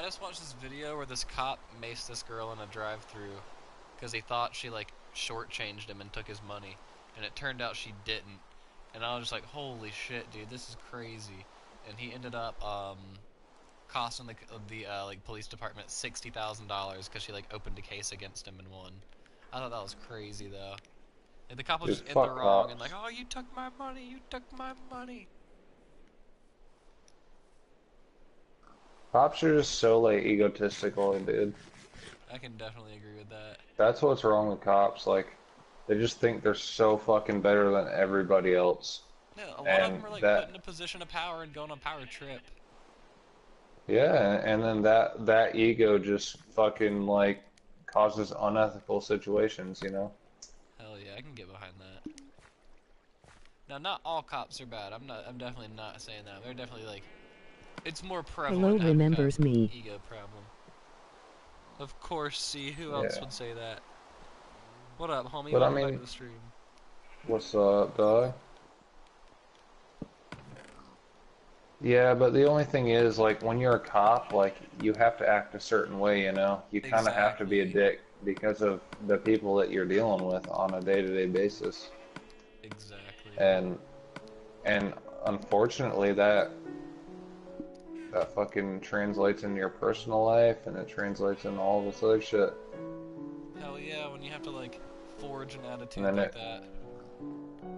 just watched this video where this cop maced this girl in a drive-through because he thought she like shortchanged him and took his money, and it turned out she didn't. And I was just like, holy shit, dude, this is crazy. And he ended up costing the like police department $60,000 because she like opened a case against him and won. I thought that was crazy though. And the cop was Dude, just in the fuck wrong and cops. like, oh, you took my money, you took my money. Cops are just so like egotistical, dude. I can definitely agree with that. That's what's wrong with cops. Like, they just think they're so fucking better than everybody else. Yeah, a lot of And them are like put in a that, position of power and go on a power trip. yeah, and then that ego just fucking like causes unethical situations, you know? Hell yeah, I can get behind that. Now, not all cops are bad. I'm definitely not saying that. They're definitely like, it's more Hello prevalent to have remembers an me. ego problem. Of course, see, who else Yeah. would say that? What up, homie? But I Welcome back to mean, the stream. what's up, dog? Yeah, but the only thing is, like, when you're a cop, like, you have to act a certain way, you know? You kind of have to be a Exactly. dick because of the people that you're dealing with on a day-to-day basis. Exactly. And and unfortunately that fucking translates into your personal life and it translates into all this other shit. Hell yeah, when you have to like forge an And attitude then like that.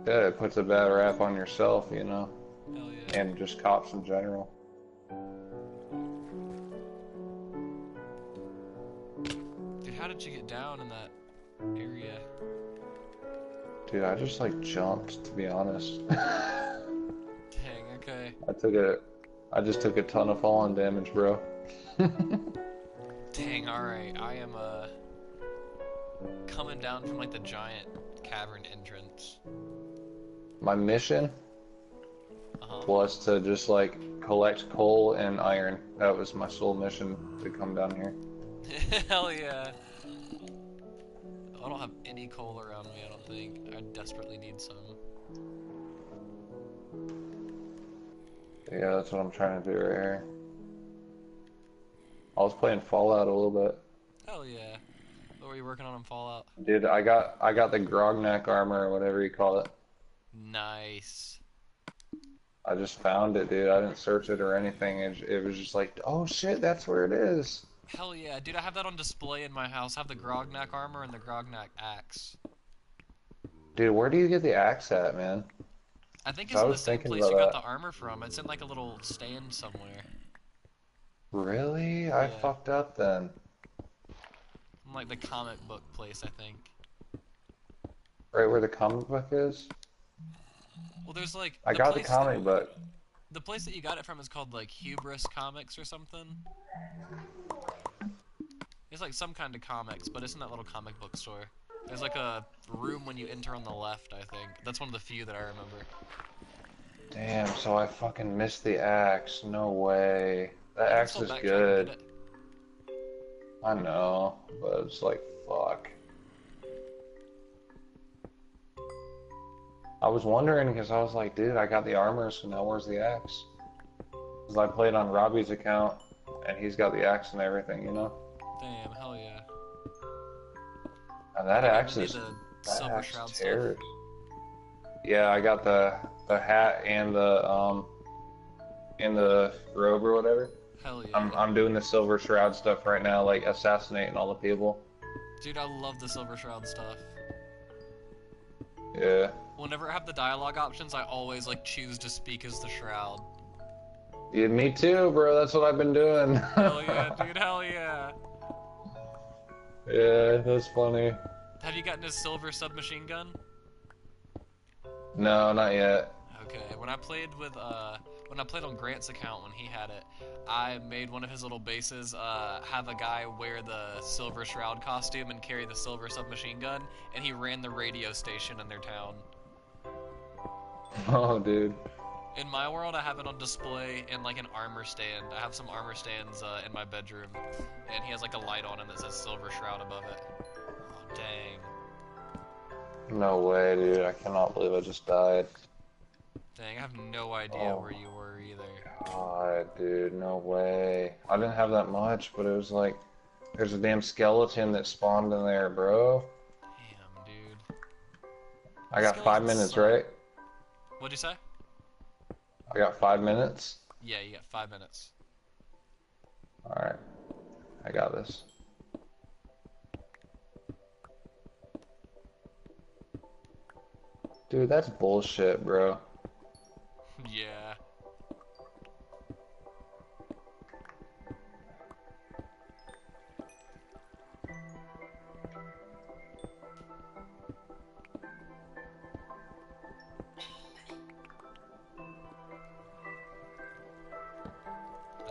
it puts a bad rap on yourself, you know, Hell yeah. and just cops in general. Dude, how did you get down in that area? Dude, I just like jumped, to be honest. Dang, okay. I took a I just took a ton of falling damage, bro. Dang, alright. I am coming down from like the giant cavern entrance. My mission Uh-huh. was to just like collect coal and iron. That was my sole mission to come down here. Hell yeah. I don't have any coal around me, I don't think. I desperately need some. Yeah, that's what I'm trying to do right here. I was playing Fallout a little bit. Hell yeah. What were you working on in Fallout? Dude, I got the Grognak armor or whatever you call it. Nice. I just found it, dude. I didn't search it or anything. It was just like, oh shit, that's where it is. Hell yeah, dude, I have that on display in my house. I have the Grognak armor and the Grognak axe. Dude, where do you get the axe at, man? I think 'Cause it's I in the was same thinking place about you got that. the armor from. It's in like a little stand somewhere. Really? I Yeah. fucked up then. In like the comic book place, I think. Right where the comic book is? Well, there's like I got the comic book. the place that you got it from is called like Hubris Comics or something. It's like some kind of comics, but it's in that little comic book store. There's like a room when you enter on the left, I think. That's one of the few that I remember. Damn, so I fucking missed the axe. No way. That You can axe still is backtrack and get good. it. I know, but it's like, fuck. I was wondering because I was like, dude, I got the armor, so now where's the axe? Because I played on Robbie's account, and he's got the axe and everything, you know? Damn, hell yeah. And I that didn't axe even need is, the that Silver axe Shroud stuff. tears. Yeah, I got the hat and the robe or whatever. Hell yeah. I'm doing the Silver Shroud stuff right now, like assassinating all the people. Dude, I love the Silver Shroud stuff. Yeah. Whenever I have the dialogue options, I always like choose to speak as the Shroud. Yeah, me too, bro. That's what I've been doing. Hell yeah, dude, hell yeah. Yeah, that's funny. Have you gotten a silver submachine gun? No, not yet. Okay, when I played on Grant's account when he had it, I made one of his little bases have a guy wear the Silver Shroud costume and carry the silver submachine gun, and he ran the radio station in their town. Oh, dude. In my world, I have it on display in like an armor stand. I have some armor stands in my bedroom, and he has like a light on him that says Silver Shroud above it. Oh, dang. No way, dude. I cannot believe I just died. Dang, I have no idea Oh where you were either. God, dude, no way. I didn't have that much, but it was like, there's a damn skeleton that spawned in there, bro. Damn, dude. I got five Skeletons minutes, suck. right? What'd you say? I got 5 minutes. Yeah, you got 5 minutes. Alright, I got this. Dude, that's bullshit, bro. Yeah.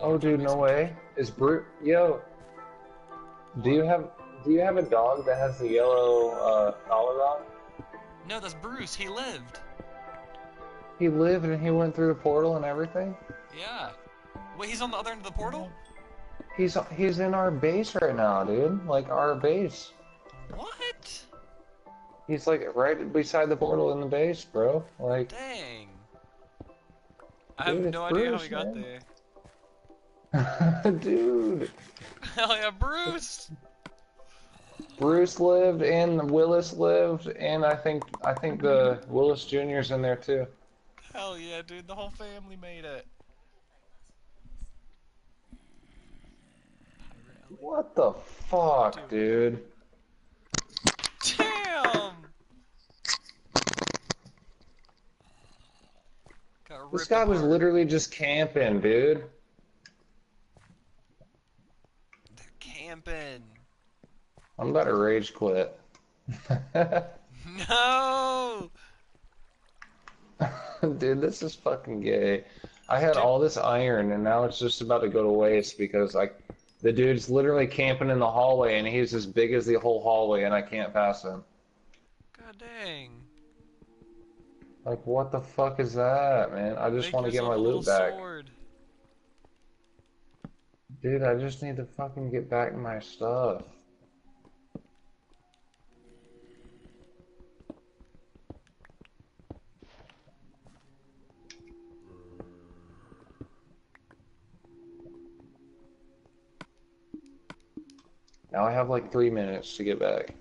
Oh, Oh, you're trying to dude, make no some cash? way. Is Brute? Yo, do What? you have do you have a dog that has the yellow collar on? No, that's Bruce. He lived. He lived and he went through the portal and everything. Yeah. Wait, he's on the other end of the portal? He's in our base right now, dude. Like our base. What? He's like right beside the portal in the base, bro. Like, Dang. I have dude, it's no idea how he Bruce, got man. there. Dude, Hell yeah, Bruce! Bruce lived and Willis lived, and I think the Willis Jr.'s in there too. Hell yeah, dude. The whole family made it. What the fuck, dude? Damn! Got This ripped guy was apart. literally just camping, dude. They're camping. I'm about to rage quit. No! Dude, this is fucking gay. I had Dude, all this iron and now it's just about to go to waste because like the dude's literally camping in the hallway and he's as big as the whole hallway and I can't pass him. god dang. Like what the fuck is that, man? I just Make want to get yourself my a little loot back. sword. Dude, I just need to fucking get back my stuff. Now I have like 3 minutes to get back.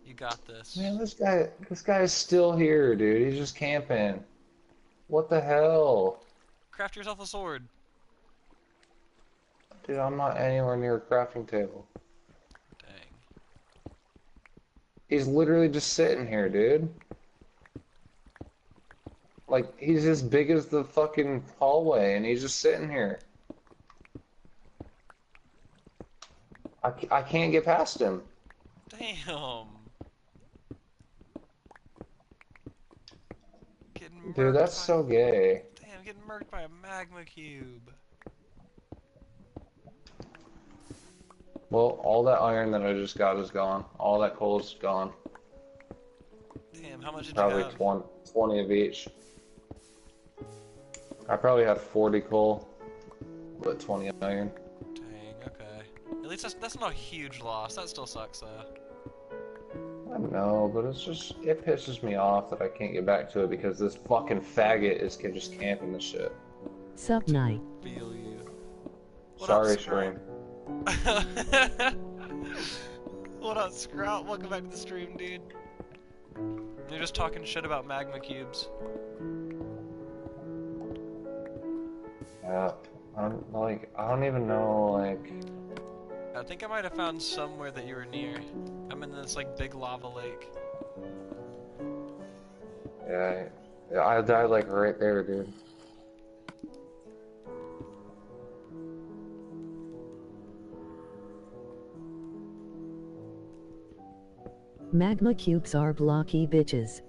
You got this. Man, this guy is still here, dude. He's just camping. What the hell? Craft yourself a sword. Dude, I'm not anywhere near a crafting table. Dang. He's literally just sitting here, dude. Like, he's as big as the fucking hallway, and he's just sitting here. I can't get past him. Damn. Getting Dude, murked that's by... so gay. Damn, getting murked by a magma cube. Well, all that iron that I just got is gone. All that coal is gone. Damn, how much did you Probably have? 20 of each. I probably had 40 coal, but 20 iron. Dang, okay. At least that's not a huge loss. That still sucks, though. I know, but it pisses me off that I can't get back to it because this fucking faggot is just camping the shit. Sup night. Feel you. What up, Sorry, Sprout? Shreem. What up, Sprout? Welcome back to the stream, dude. You're just talking shit about magma cubes. Yeah, I don't even know, like, I think I might have found somewhere that you were near. I'm in this, like, big lava lake. yeah, I died like right there, dude. Magma cubes are blocky bitches.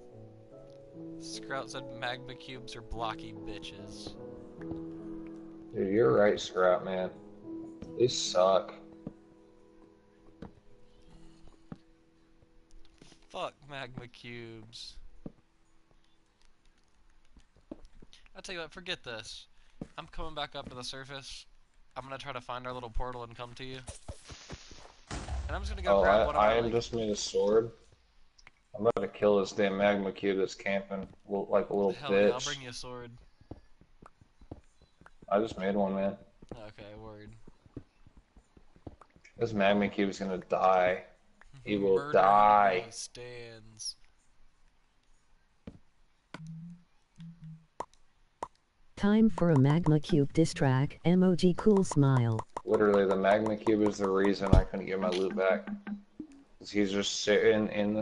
Sprout said magma cubes are blocky bitches. Dude, you're right, Scrap, man. These suck. Fuck magma cubes. I'll tell you what, forget this. I'm coming back up to the surface. I'm gonna try to find our little portal and come to you. And I'm just gonna go Oh, grab one of my, I like... just made a sword. I'm about to kill this damn magma cube that's camping like a little Hell yeah, I'll bitch. bring you a sword. I just made one, man. Okay, word. This magma cube's gonna die. He will Murder die. enemy stands. Time for a magma cube diss track. Emoji cool smile. Literally, the magma cube is the reason I couldn't get my loot back. 'Cause he's just sitting in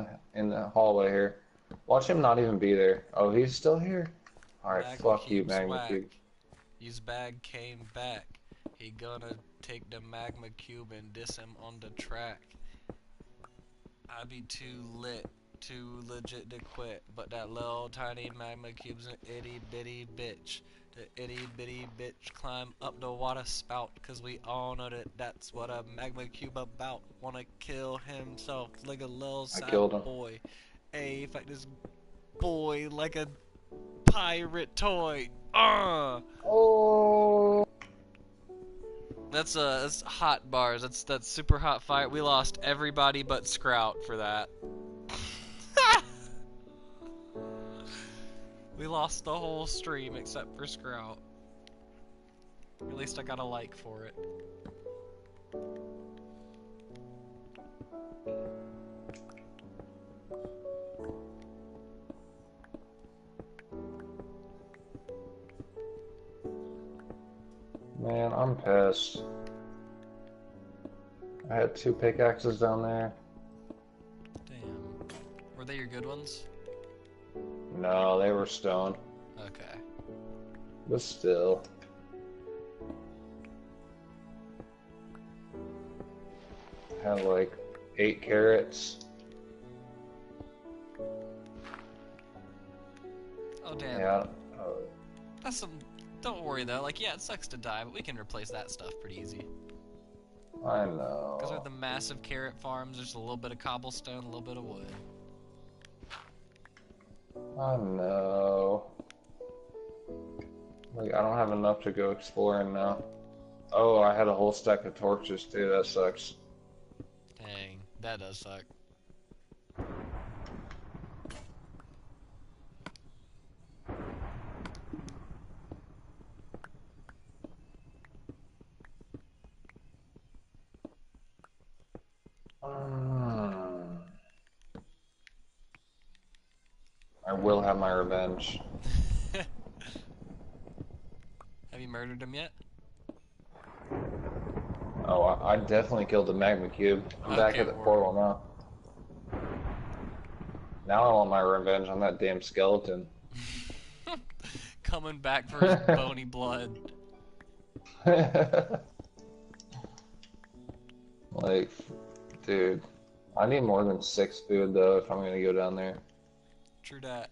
the hallway here. Watch him not even be there. Oh, he's still here. All right, Magma fuck you, cube's magma whack. cube. His bag came back. He gonna take the magma cube and diss him on the track. I be too lit, too legit to quit, but that little tiny magma cube's an itty bitty bitch. The itty bitty bitch climb up the water spout, cause we all know that that's what a magma cube about. Wanna kill himself like a little I sad killed him. boy. Ayy, fight this boy like a pirate toy. Oh. That's hot bars. That's super hot fight. We lost everybody but Sprout for that. We lost the whole stream except for Sprout. At least I got a like for it. Man, I'm pissed. I had 2 pickaxes down there. Damn. Were they your good ones? No, they were stone. Okay. But still. I had like 8 carrots. Oh damn. Yeah. That's some. Don't worry though. Like yeah, it sucks to die, but we can replace that stuff pretty easy. I know. Because with the massive carrot farms, there's a little bit of cobblestone, a little bit of wood. I know. Like, I don't have enough to go exploring now. Oh, I had a whole stack of torches too, that sucks. Dang, that does suck. I will have my revenge. Have you murdered him yet? Oh, I definitely killed the magma cube. I'm back Okay, at the word. portal now. Now I want my revenge on that damn skeleton. Coming back for his bony blood. Like, dude, I need more than 6 food though if I'm gonna go down there. True that.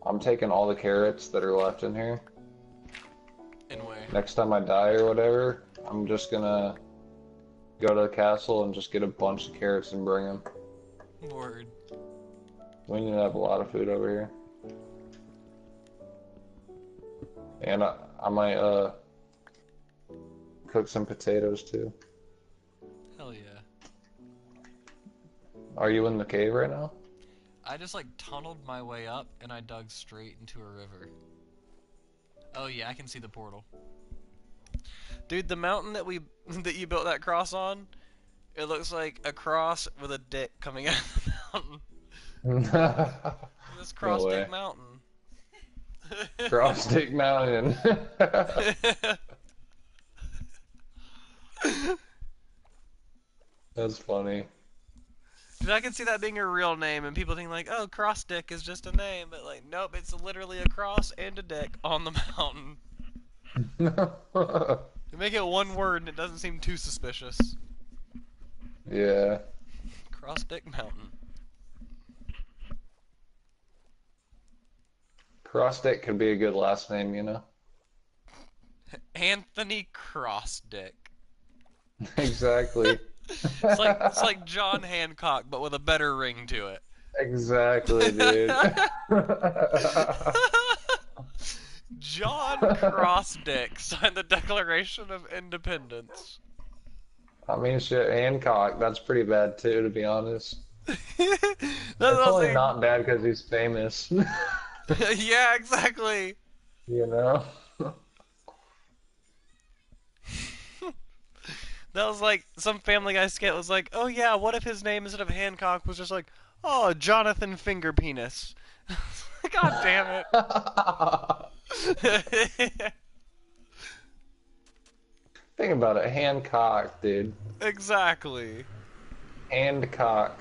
I'm taking all the carrots that are left in here. In where? Next time I die or whatever, I'm just gonna go to the castle and just get a bunch of carrots and bring them. Word. We need to have a lot of food over here. And I might cook some potatoes too. Hell yeah. Are you in the cave right now? I just like tunneled my way up and I dug straight into a river. Oh yeah, I can see the portal. Dude, the mountain that that you built that cross on, it looks like a cross with a dick coming out of the mountain. This cross No way. dick mountain. Cross Stick Mountain. That's funny. Dude, I can see that being a real name and people think like, oh, cross dick is just a name, but like, nope, it's literally a cross and a dick on the mountain. You make it one word and it doesn't seem too suspicious. Yeah. Cross dick mountain. Cross Stick could be a good last name, you know? Anthony Crossdick. Exactly. It's like John Hancock, but with a better ring to it. Exactly, dude. John Crossdick signed the Declaration of Independence. I mean, shit, Hancock, that's pretty bad too, to be honest. That's what It's I'm only saying. not bad because he's famous. Yeah, exactly. You know? That was like some Family Guy skit was like, oh yeah, what if his name instead of Hancock was just like, oh, Jonathan Finger Penis? God damn it. Think about it, Hancock, dude. Exactly. Hancock.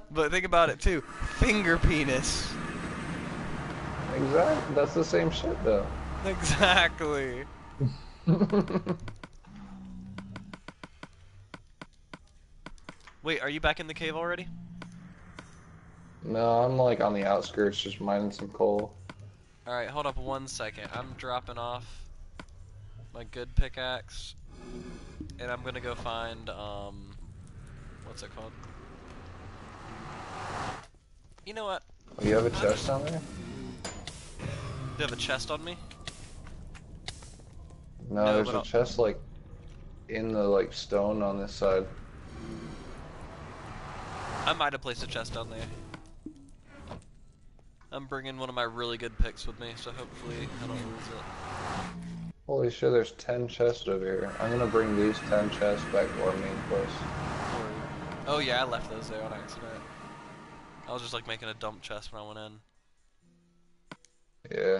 But think about it too. Finger penis. Exactly. That's the same shit, though. Exactly. Wait, are you back in the cave already? No, I'm like on the outskirts, just mining some coal. Alright, hold up 1 second. I'm dropping off my good pickaxe. And I'm gonna go find, what's it called? You know what? Oh, you have a chest down there? Do you have a chest on me? No, No, there's but a chest like in the like stone on this side. I might have placed a chest down there. I'm bringing one of my really good picks with me, so hopefully I don't lose it. Holy shit, there's 10 chests over here. I'm gonna bring these 10 chests back to our main place. Oh yeah, I left those there on accident. I was just like making a dump chest when I went in. Yeah.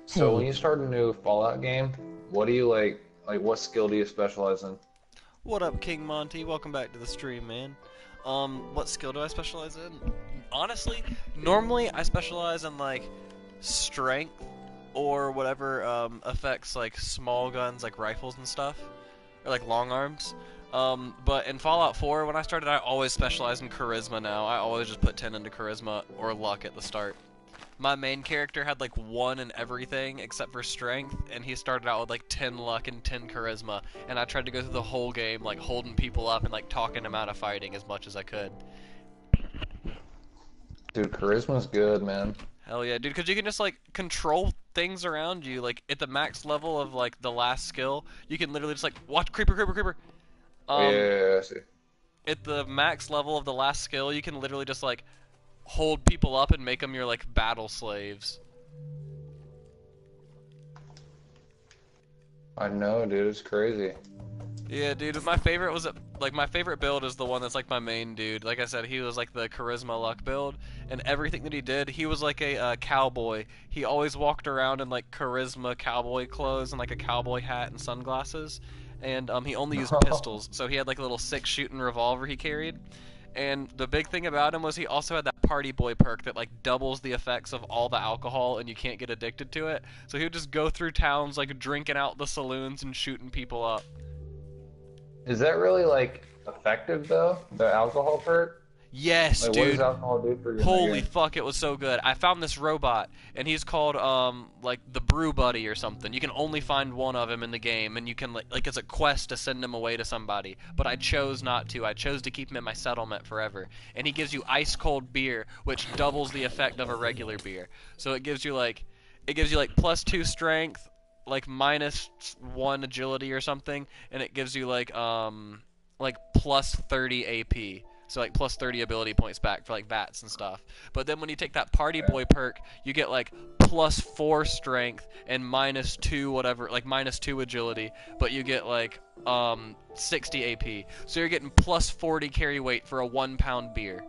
So when you start a new Fallout game, what do you like what skill do you specialize in? What up, King Monty? Welcome back to the stream, man. What skill do I specialize in? Honestly, normally I specialize in like strength or whatever affects like small guns like rifles and stuff, or like long arms. But in Fallout 4, when I started, I always specialized in charisma now. I always just put 10 into charisma or luck at the start. My main character had like 1 in everything except for strength, and he started out with like 10 luck and 10 charisma, and I tried to go through the whole game like holding people up and like talking them out of fighting as much as I could. Dude, charisma's good, man. Hell yeah, dude, because you can just like control things around you. Like at the max level of like the last skill, you can literally just like watch creeper, creeper, creeper. Um, Yeah, I see. at the max level of the last skill, you can literally just like hold people up and make them your like battle slaves. I know, dude, it's crazy. Yeah, dude, my favorite was like my favorite build is the one that's like my main dude. Like I said, he was like the charisma luck build, and everything that he did, he was like a cowboy. He always walked around in like charisma cowboy clothes and like a cowboy hat and sunglasses, and he only used pistols. So he had like a little 6-shooting revolver he carried. And the big thing about him was he also had that party boy perk that like doubles the effects of all the alcohol and you can't get addicted to it. So he would just go through towns like drinking out the saloons and shooting people up. Is that really like effective though? The alcohol perk? Yes, Like what does dude. alcohol do for you? Holy fuck, it was so good. I found this robot, and he's called, like, the Brew Buddy or something. You can only find one of him in the game, and you can, like it's a quest to send him away to somebody. But I chose not to. I chose to keep him in my settlement forever. And he gives you ice-cold beer, which doubles the effect of a regular beer. So it gives you, like, +2 strength, like, -1 agility or something, and it gives you, like +30 AP. So like +30 ability points back for like VATS and stuff. But then when you take that party boy perk, you get like +4 strength and -2 whatever, like -2 agility, but you get like 60 AP. So you're getting +40 carry weight for a 1-pound beer.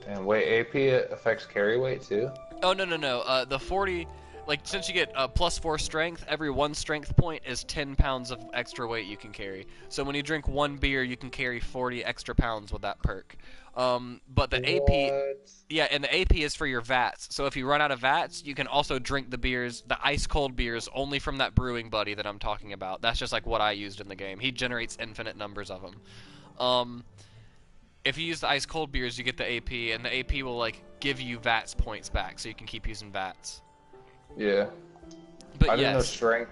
And wait, AP affects carry weight too? Oh no. The 40, like since you get +4 strength, every 1 strength point is 10 pounds of extra weight you can carry. So when you drink 1 beer, you can carry 40 extra pounds with that perk. But the AP, What? yeah, and the AP is for your VATs. So if you run out of VATs, you can also drink the beers, the ice cold beers, only from that brewing buddy that I'm talking about. That's just like what I used in the game. He generates infinite numbers of them. If you use the ice cold beers, you get the AP, and the AP will like give you VATs points back, so you can keep using VATs. Yeah. But I didn't know yes. strength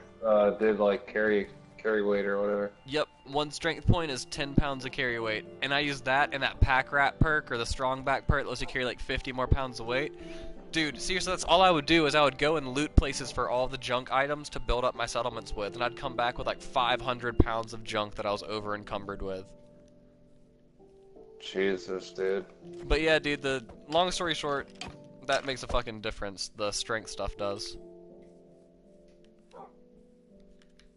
did like carry weight or whatever. Yep, 1 strength point is 10 pounds of carry weight, and I use that and that pack rat perk or the strong back perk that lets you carry like 50 more pounds of weight. Dude, seriously, that's all I would do is I would go and loot places for all the junk items to build up my settlements with, and I'd come back with like 500 pounds of junk that I was over encumbered with. Jesus, dude. But yeah, dude, the long story short, that makes a fucking difference. The strength stuff does.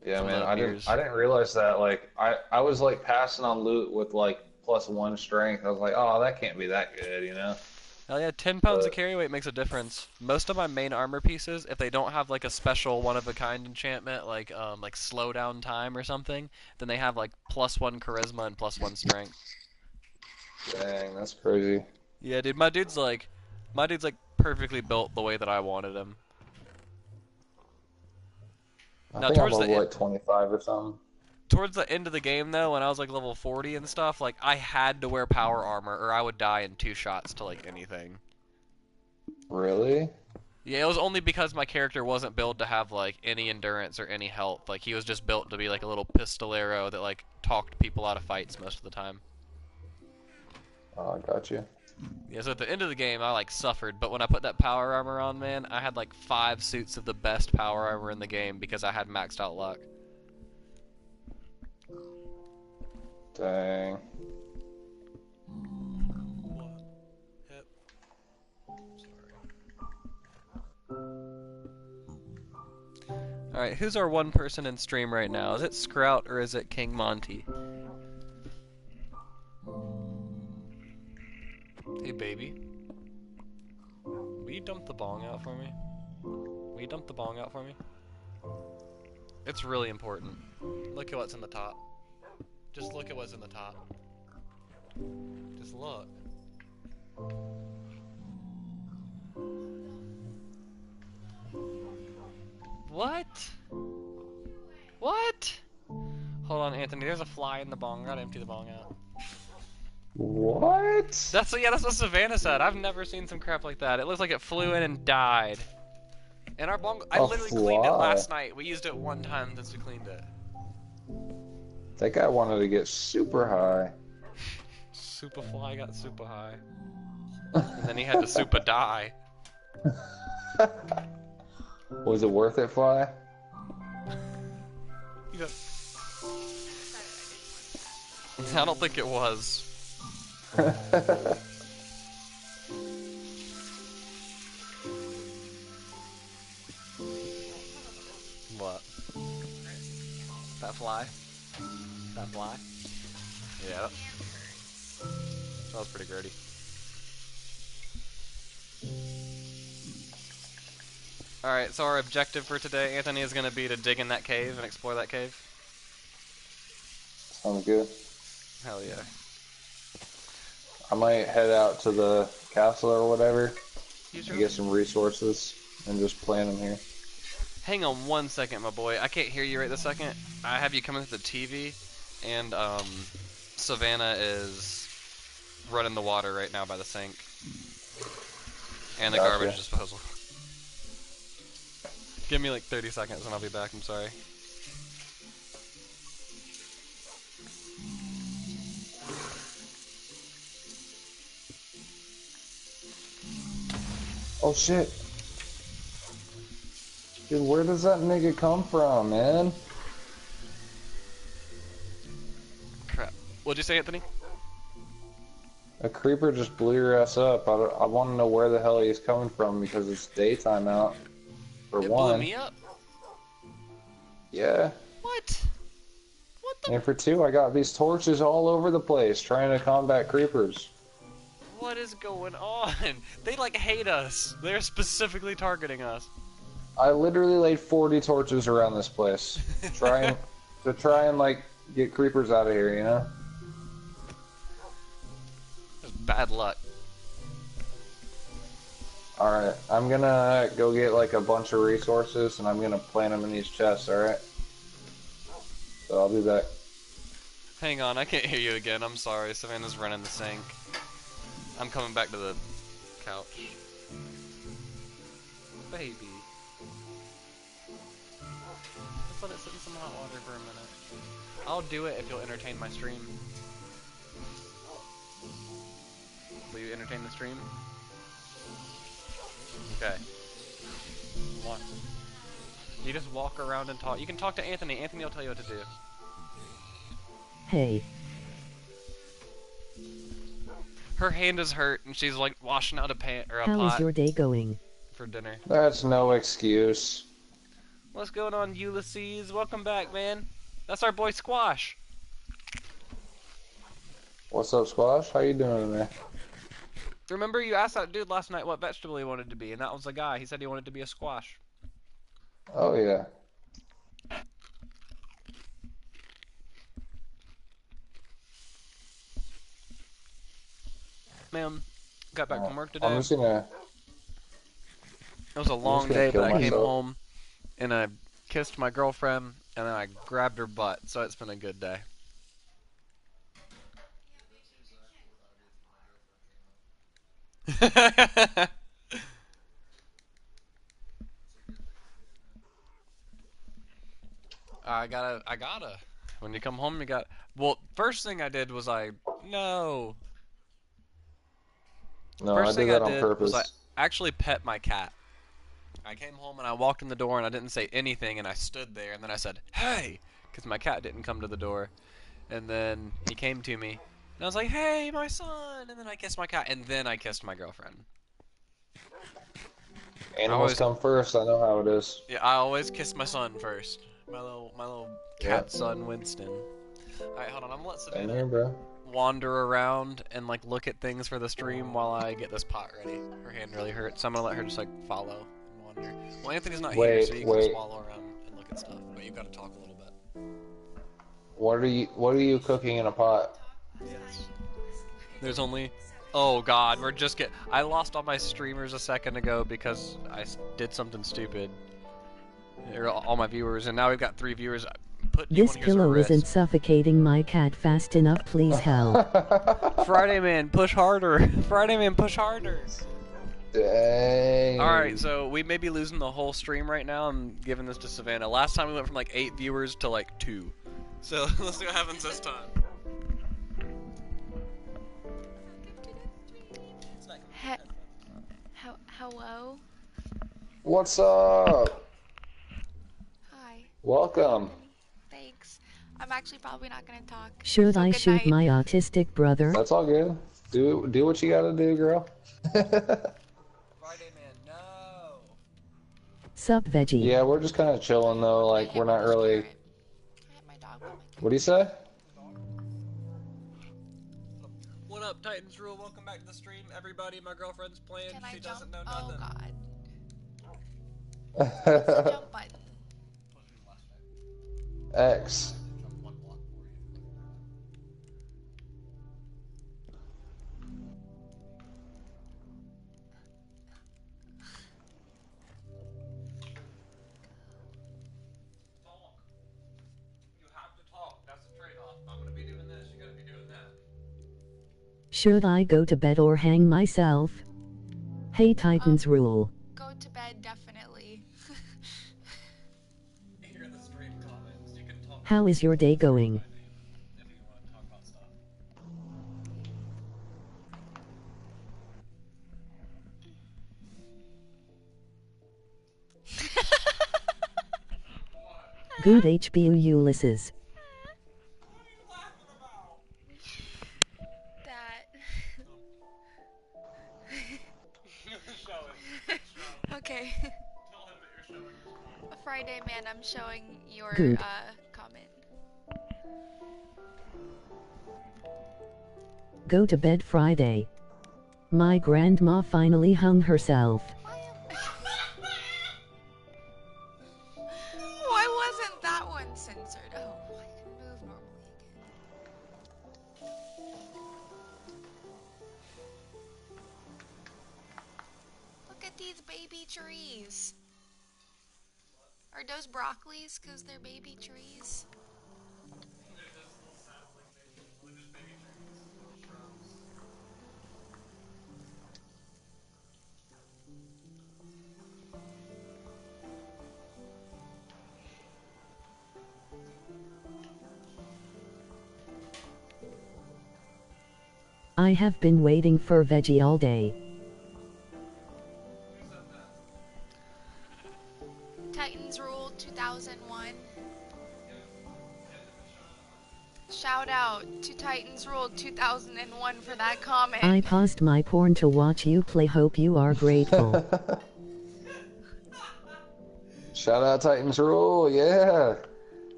Yeah, Some of man, the I beers. didn't realize that. Like, I was like passing on loot with like +1 strength. I was like, oh, that can't be that good, you know? Hell yeah, 10 pounds of But carry weight makes a difference. Most of my main armor pieces, if they don't have like a special one-of-a-kind enchantment, like slow down time or something, then they have like +1 charisma and +1 strength. dang, that's crazy. Yeah, dude, my dude's like perfectly built the way that I wanted him. I Now think I'm level like 25 or something. towards the end of the game though, when I was like level 40 and stuff, like I had to wear power armor or I would die in 2 shots to like anything. Really? Yeah, it was only because my character wasn't built to have like any endurance or any health. Like he was just built to be like a little pistolero that like talked people out of fights most of the time. Oh, I got you. Yeah, so at the end of the game I like suffered, but when I put that power armor on, man, I had like 5 suits of the best power armor in the game because I had maxed out luck. Dang. Yep. Alright, who's our one person in stream right now? Is it Sprout or is it King Monty? Hey baby. Will you dump the bong out for me? Will you dump the bong out for me? It's really important. Look at what's in the top. Just look at what's in the top. Just look. What? What? Hold on, Anthony. There's a fly in the bong. I gotta empty the bong out. What? That's what Savannah said. I've never seen some crap like that. It looks like it flew in and died. And our bong, I literally cleaned it last night. We used it one time since we cleaned it. That guy wanted to get super high. Super fly got super high. And then he had to super die. Was it worth it, Fly? Yeah. I don't think it was. What? That fly? That fly? Yeah. That was pretty grody. Alright, so our objective for today, Anthony, is going to be to dig in that cave and explore that cave. Sounds good. Hell yeah. I might head out to the castle or whatever Use and your... get some resources and just plant them here. Hang on 1 second, my boy. I can't hear you right this second. I have you coming to the TV, and Savannah is running the water right now by the sink. And the Gotcha. garbage disposal. Give me like 30 seconds and I'll be back, I'm sorry. Oh shit. Dude, where does that nigga come from, man? Crap. What'd you say, Anthony? A creeper just blew your ass up. I want to know where the hell he's coming from because it's daytime out. For It one. blew me up? Yeah. What? What the... And for two, I got these torches all over the place trying to combat creepers. What is going on? They like hate us. They're specifically targeting us. I literally laid 40 torches around this place. To try and like get creepers out of here, you know? Just bad luck. Alright, I'm gonna go get like a bunch of resources and I'm gonna plant them in these chests, alright? So I'll be back. Hang on, I can't hear you again. I'm sorry. Savannah's running the sink. I'm coming back to the couch. Baby. Let's let it sit in some hot water for a minute. I'll do it if you'll entertain my stream. Will you entertain the stream? Okay. One. You just walk around and talk. You can talk to Anthony. Anthony will tell you what to do. Hey. Her hand is hurt and she's like washing out a pan or a How is pot your day going? for dinner. That's no excuse. What's going on, Ulysses? Welcome back, man. That's our boy Squash. What's up, Squash? How you doing today? Remember you asked that dude last night what vegetable he wanted to be, and that was the guy. He said he wanted to be a squash. Oh, yeah. Man, got back from work today. I'm just gonna... It was a long gonna day, kill but I came myself. home and I kissed my girlfriend and then I grabbed her butt, so it's been a good day. I gotta. When you come home, you got. Well, first thing I did was no. No, First I thing did that I on did purpose. was I actually pet my cat. I came home and I walked in the door and I didn't say anything and I stood there and then I said, "Hey," because my cat didn't come to the door. And then he came to me and I was like, "Hey, my son!" And then I kissed my cat and then I kissed my girlfriend. Animals come first. I know how it is. Yeah, I always kiss my son first. My little cat son, Winston. Alright, hold on. I'm gonna let Same Savannah here, bro. wander around and like look at things for the stream while I get this pot ready. Her hand really hurts, so I'm gonna let her just like follow and wander. Well, Anthony's not here, so you can just follow around and look at stuff, but you've got to talk a little bit. What are you cooking in a pot? Yes. There's only... Oh god, I lost all my streamers a second ago because I did something stupid. All my viewers, and now we've got 3 viewers. This pillow isn't suffocating my cat fast enough, please help. Friday man, push harder. Friday man, push harder. Dang. Alright, so we may be losing the whole stream right now. I'm giving this to Savannah. Last time we went from like 8 viewers to like 2. So let's see what happens this time. Hello? What's up? Hi. Welcome. Thanks. I'm actually probably not gonna talk. Should So I good shoot night. my autistic brother? That's all good. Do what you gotta do, girl. Friday man, no. Sup, veggie? Yeah, we're just kind of chilling though. Like we're not really. Can I hit my dog with my What do you say? What up, Titans Rule? Welcome back to the stream, everybody. My girlfriend's playing. Can I She jump? doesn't know Oh nothing. god. What's the jump button? X. Should I go to bed or hang myself? Hey, Titans rule. Go to bed, definitely. How is your day going? Good HBU Ulysses. Okay. Friday man, I'm showing your Good. comment. Go to bed Friday. My grandma finally hung herself. Why wasn't that one censored? Oh, I can move normally again. Look at these baby trees. Are those broccolis because they're baby trees? I have been waiting for veggie all day. Titans Rule 2001. Shout out to Titans Rule 2001 for that comment. I paused my porn to watch you play. Hope you are grateful. Shout out Titans Rule, yeah.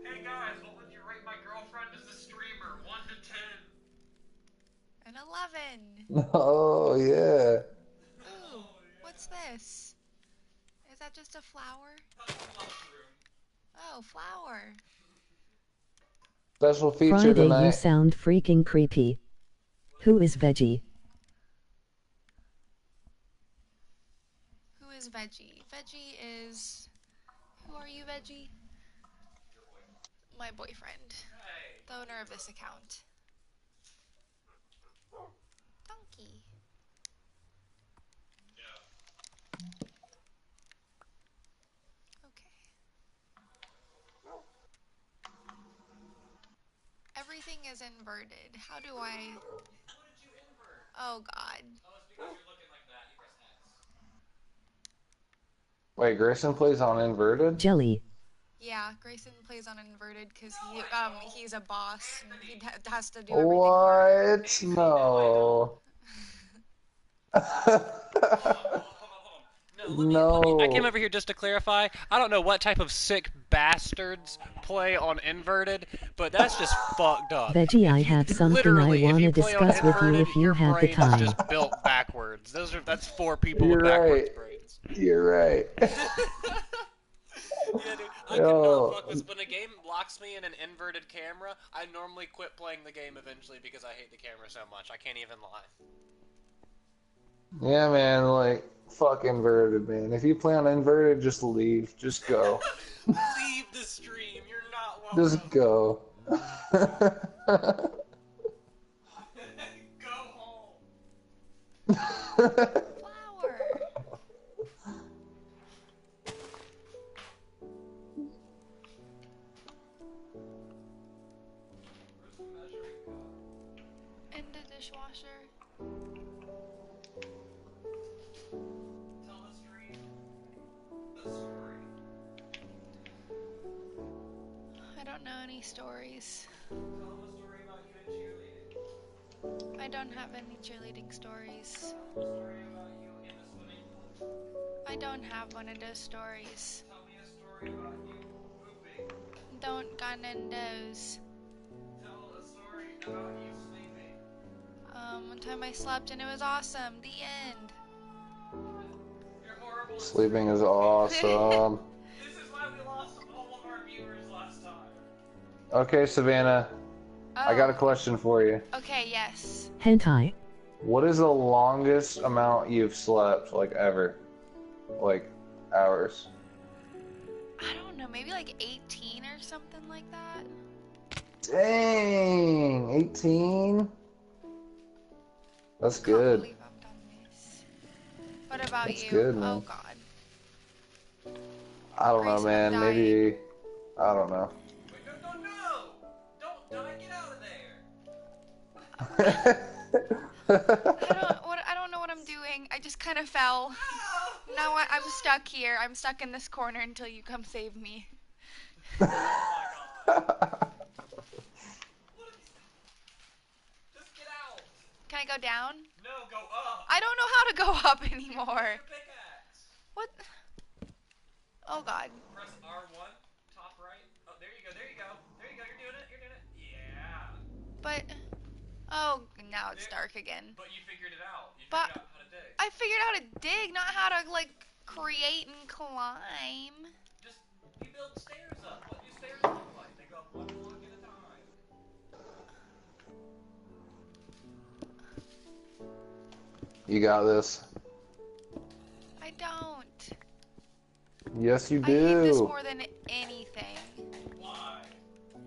Hey guys, what would you rate my girlfriend as a streamer? 1 to 10. An 11. Oh, yeah. Ooh, what's this? Is that just a flower? Oh, flower. Special feature Friday, tonight. you sound freaking creepy. Who is veggie? Who is Veggie? Veggie is... Who are you, Veggie? My boyfriend. The owner of this account. Donkey. Okay. Everything is inverted. How do I... Oh, God. Wait, Grayson plays on inverted? Jelly. Yeah, Grayson plays on inverted because he's a boss and he has to do everything What? No. I came No. over here just to clarify. I don't know what type of sick bastards play on inverted, but that's just fucked up. Veggie, I have something I Literally, want to if you play on discuss with you inverted, if you your have the brain is time. just built backwards. That's for people You're with backwards right. brains. You're right. Yeah, dude, I Yo. cannot fuck this. When a game locks me in an inverted camera, I normally quit playing the game eventually because I hate the camera so much. I can't even lie. Yeah, man, like, fuck inverted, man. If you play on inverted, just leave. Just go. Leave the stream. You're not welcome. Just go. Go home. Flower. In the dishwasher. Tell the stream the story. I don't know any stories. Tell them a story about you and cheerleading. I don't have any cheerleading stories. Tell them a story about you in the swimming pool. I don't have one of those stories. Tell me a story about you pooping. Don't got none those. Tell a story about you sleeping. One time I slept and it was awesome. The end. You're horrible at Sleeping is awesome. This is why we lost all of our viewers last time. Okay, Savannah, I got a Oh, question for you. okay, yes. Hentai. What is the longest amount you've slept, like, ever? Like, hours? I don't know, maybe like 18 or something like that. Dang! 18? That's Can't good. believe I've done this. What about That's you? good, man. Oh God. I don't know, Grayson, man. I'm Maybe... I don't know. Wait, no! Don't die, get out of there! I don't know what I'm doing. I just kind of fell. Now I'm stuck here. I'm stuck in this corner until you come save me. Oh my god. Just get out! Can I go down? No, go up! I don't know how to go up anymore. Your pickaxe! What? Oh God. Press R1, top right. Oh, there you go, there you go. There you go, you're doing it, Yeah. But, oh, now it's dark again. But you figured it out. You But- figured out how to dig. I figured out how to dig, not how to, like, create and climb. Just, you build stairs up. What do stairs look like? They go up one block at a time. You got this. I don't. Yes, you I hate this do. more than anything. Why? This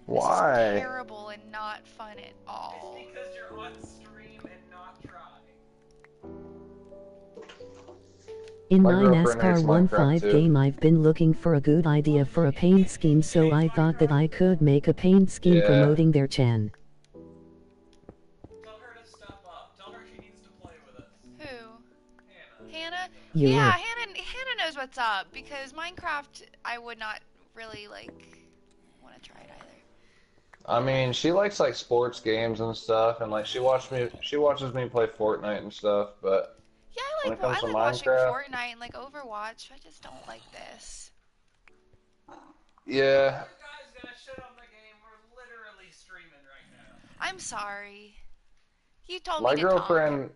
Why? is terrible and not fun at all. It's because you're on stream and not trying. In My my girlfriend hates NASCAR Minecraft, 1-5 too. game I've been looking for a good idea for a paint scheme, so I thought that I could make a paint scheme Yeah. promoting their chan. Tell her to stop You're Yeah, up. Hannah knows what's up because Minecraft I would not really like want to try it either. I mean, she likes like sports games and stuff, and like she watches me play Fortnite and stuff. But Yeah, when it comes I to like watching Minecraft, Fortnite and like Overwatch. I just don't like this. yeah, You guys gonna shit on the game? We're literally streaming right now. I'm sorry. You told me my to talk. girlfriend,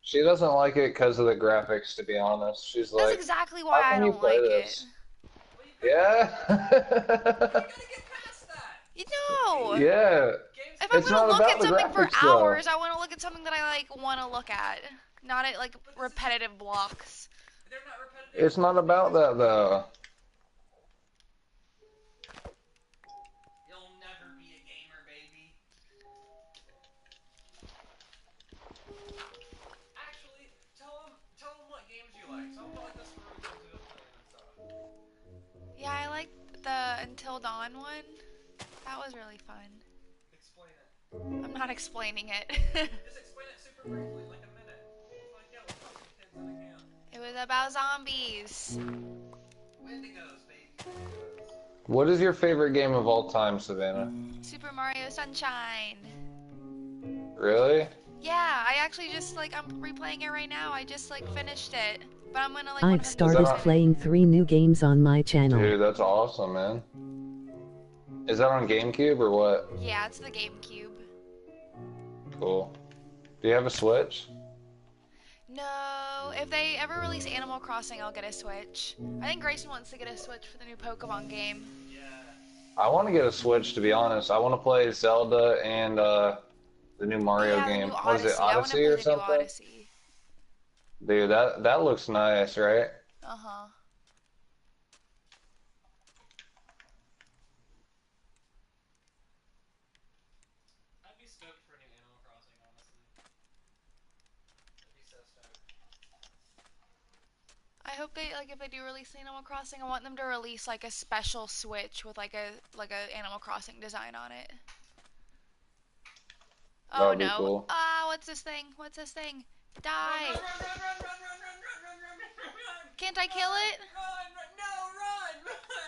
she doesn't like it because of the graphics. To be honest, she's That's like, exactly why "How I can you don't play like it. this?" Yeah, Gotta get past that. You know, yeah. Games if I'm It's not gonna look about at the something for graphics though. hours, I want to look at something that I like want to look at, not at like repetitive blocks. they're not repetitive. It's not about that though. You'll never be a gamer, baby. Actually, tell them what games you like. Tell them what like the story games you've been playing and stuff. Yeah, I like the Until Dawn one. That was really fun. Explain it. I'm not explaining it. Just explain it super briefly, like a minute. It's like, yeah, let's talk to kids in a camp. It was about zombies. Wendigos, baby. Wendigos. What is your favorite game of all time, Savannah? Super Mario Sunshine. Really? Yeah, I actually just like I'm replaying it right now. I just like finished it, but I'm gonna like I've 100% started on- playing 3 new games on my channel. Dude, that's awesome, man. Is that on GameCube or what? Yeah, it's the GameCube. Cool. Do you have a Switch? No, if they ever release Animal Crossing, I'll get a Switch. I think Grayson wants to get a Switch for the new Pokemon game. Yeah. I want to get a Switch, to be honest. I want to play Zelda and the new Mario Yeah, the game. new What is it, I wanna Odyssey play or the new something? Odyssey. Dude, that looks nice, right? Uh-huh. I'd be stoked for a new Animal Crossing, honestly. I'd be so stoked. I hope they like if they do release Animal Crossing, I want them to release like a special Switch with like a Animal Crossing design on it. That Oh would be no. cool. What's this thing? What's this thing? Run, Die. run, run, run, run, run, run, run, run, run, run. Can't I kill it? Run, run, no, run.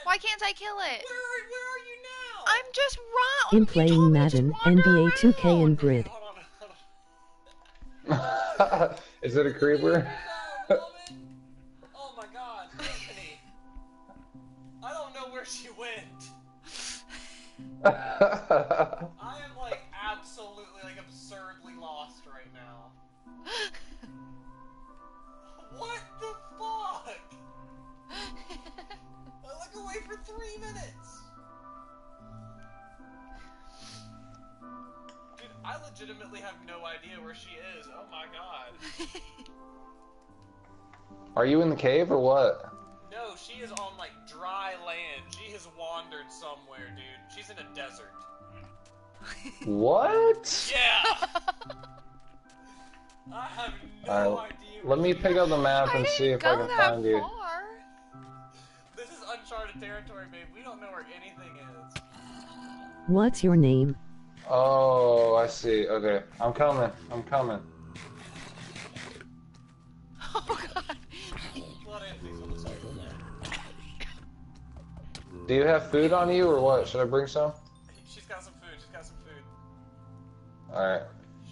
Why can't I kill it? Where are you now? I'm just run. In You playing told me to just Madden, wander NBA 2K and around. Grid. Hold on, hold on. Is it a creeper? No, woman. Oh my God, Anthony. I don't know where she went. I am like absolutely like absurdly lost right now. What the fuck? I look away for 3 minutes. Dude, I legitimately have no idea where she is. Oh my God. Are you in the cave or what? No, she is on like dry land. She has wandered somewhere, dude. She's in a desert. What? Yeah. I have no Alright, idea. let me pick up the map I and see didn't if I go can that find you. far. This is uncharted territory, babe. We don't know where anything is. What's your name? Oh, I see. Okay, I'm coming. I'm coming. Oh god. Blood Anthony's on the side. Do you have food on you or what? Should I bring some? She's got some food. She's got some food. Alright.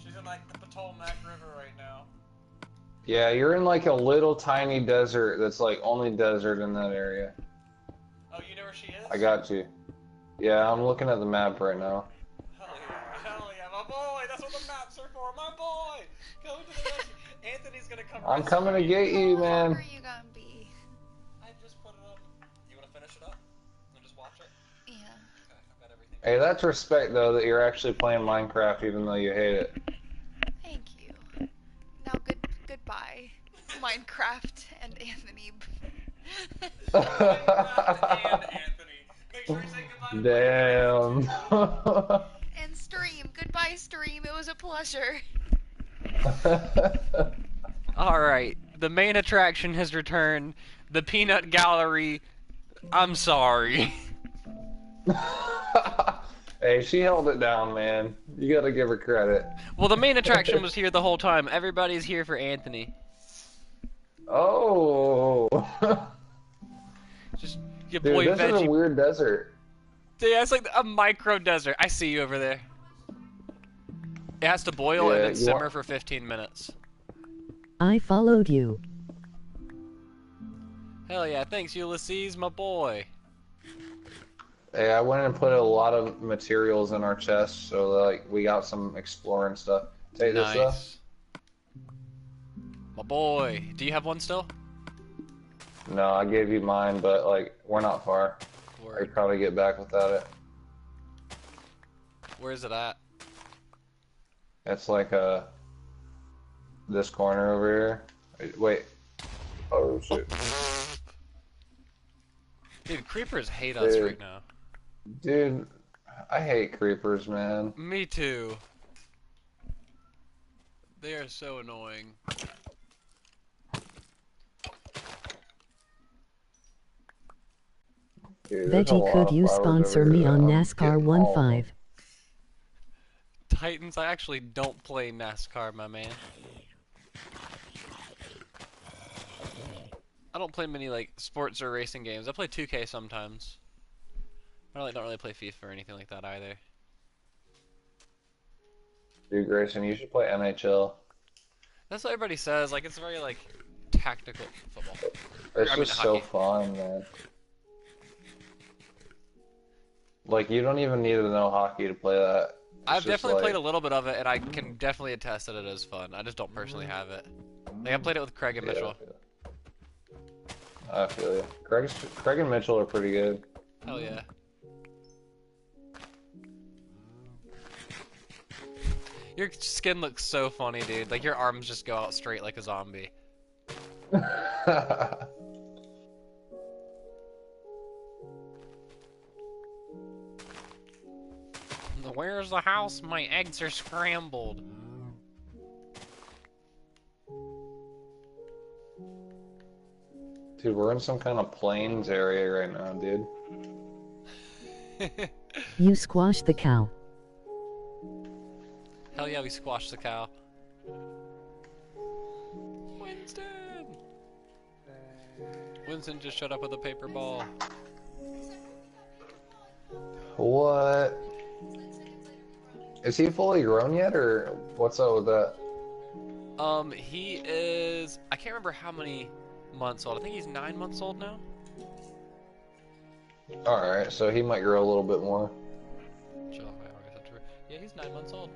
She's in like the Potomac River right now. Yeah, you're in like a little tiny desert that's like only desert in that area. Oh, you know where she is? I got you. Yeah, I'm looking at the map right now. Hell yeah. Hell yeah. My boy. That's what the maps are for. My boy. Go to the rescue. Anthony's gonna come I'm rescue coming to you. get you, How man. are you gonna be? I just put it up. You wanna finish it up? And just watch it? Yeah. Okay, I've got everything. Hey, that's respect though that you're actually playing Minecraft even though you hate it. Thank you. Now goodbye. Minecraft and Anthony. Minecraft and Anthony. Make sure you say goodbye to Damn. And stream. Goodbye stream. It was a pleasure. Alright, the main attraction has returned. The Peanut Gallery. I'm sorry. Hey, she held it down, man. You gotta give her credit. Well, the main attraction was here the whole time. Everybody's here for Anthony. Oh. Just your Dude, boy this is a Veggie. weird desert. Yeah, it's like a micro desert. I see you over there. It has to boil and Yeah, then you want... simmer for 15 minutes. I followed you. Hell yeah, thanks Ulysses, my boy. Hey, I went and put a lot of materials in our chest, so like we got some exploring stuff. Take this though. Nice. My boy. Do you have one still? No, I gave you mine, but like we're not far. I Word. could probably get back without it. Where is it at? It's like this corner over here. Wait. Oh shit. Dude, creepers hate us Dude. right now. Dude, I hate creepers, man. Me too. They are so annoying. Dude, there's a Veggie, lot could of you flowers sponsor over me here. on I'm NASCAR getting all of them. 15? Titans, I actually don't play NASCAR, my man. I don't play many like sports or racing games. I play 2K sometimes. I don't really play FIFA or anything like that either. Dude, Grayson, you should play NHL. That's what everybody says. Like it's very like tactical football. It's I mean, just so hockey. fun, man. Like, you don't even need to know hockey to play that. I've definitely like... played a little bit of it, and I can definitely attest that it is fun. I just don't personally have it. Like I played it with Craig and Mitchell. I feel you. Craig and Mitchell are pretty good. Hell yeah. Your skin looks so funny, dude. Like your arms just go out straight like a zombie. Where's the house? My eggs are scrambled. Dude, we're in some kind of plains area right now, dude. You squashed the cow. Hell yeah, we squashed the cow. Winston! Winston just showed up with a paper ball. What? Is he fully grown yet, or what's up with that? He is... I can't remember how many months old. I think he's 9 months old now. Alright, so he might grow a little bit more. Yeah, he's 9 months old.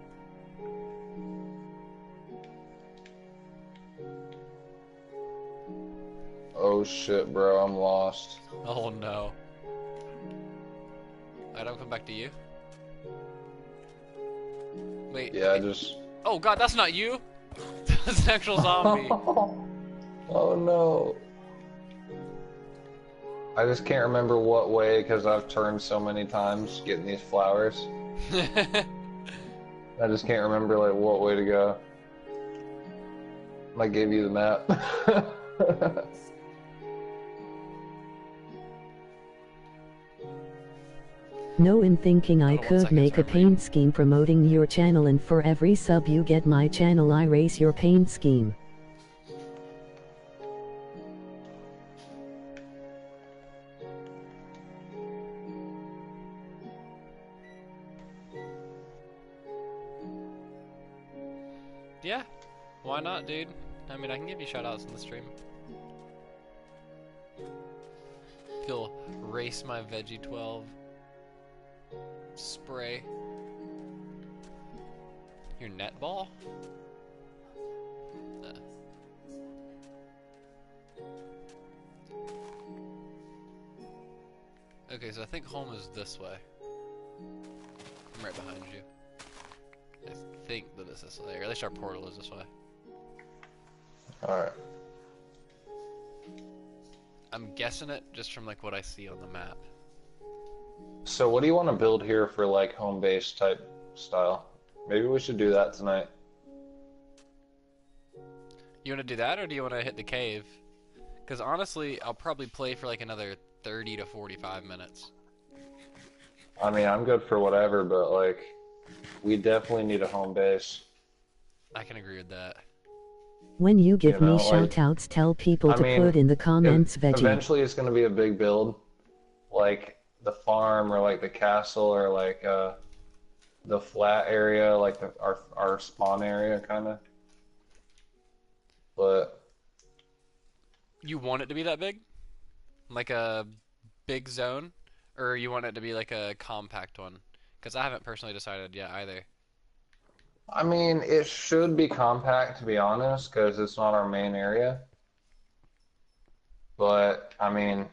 Oh shit, bro, I'm lost. Oh no. I don't come back to you. Wait. Yeah, just... Oh god, that's not you! That's an actual zombie. Oh no. I just can't remember what way, because I've turned so many times getting these flowers. I just can't remember, like, what way to go. I gave you the map. No, in thinking I Hold on 1 could second, make a sorry, paint scheme promoting your channel, and for every sub you get my channel I raise your paint scheme. Yeah, why not, dude? I mean, I can give you shoutouts in the stream. If you'll race my Veggie 12 spray. Your netball? Okay, so I think home is this way. I'm right behind you. I think that it's this way, or at least our portal is this way. Alright. I'm guessing it just from like what I see on the map. So what do you want to build here for, like, home base type style? Maybe we should do that tonight. You want to do that, or do you want to hit the cave? Because honestly, I'll probably play for like another 30 to 45 minutes. I mean, I'm good for whatever, but, like, we definitely need a home base. I can agree with that. When you give You know, me like, shoutouts, tell people I to mean, put in the comments veggie. eventually it's going to be a big build, like the farm or like the castle or like the flat area, like our spawn area, kind of. But You want it to be that big? Like a big zone? Or you want it to be like a compact one? Because I haven't personally decided yet either. I mean, it should be compact to be honest, because it's not our main area. But I mean,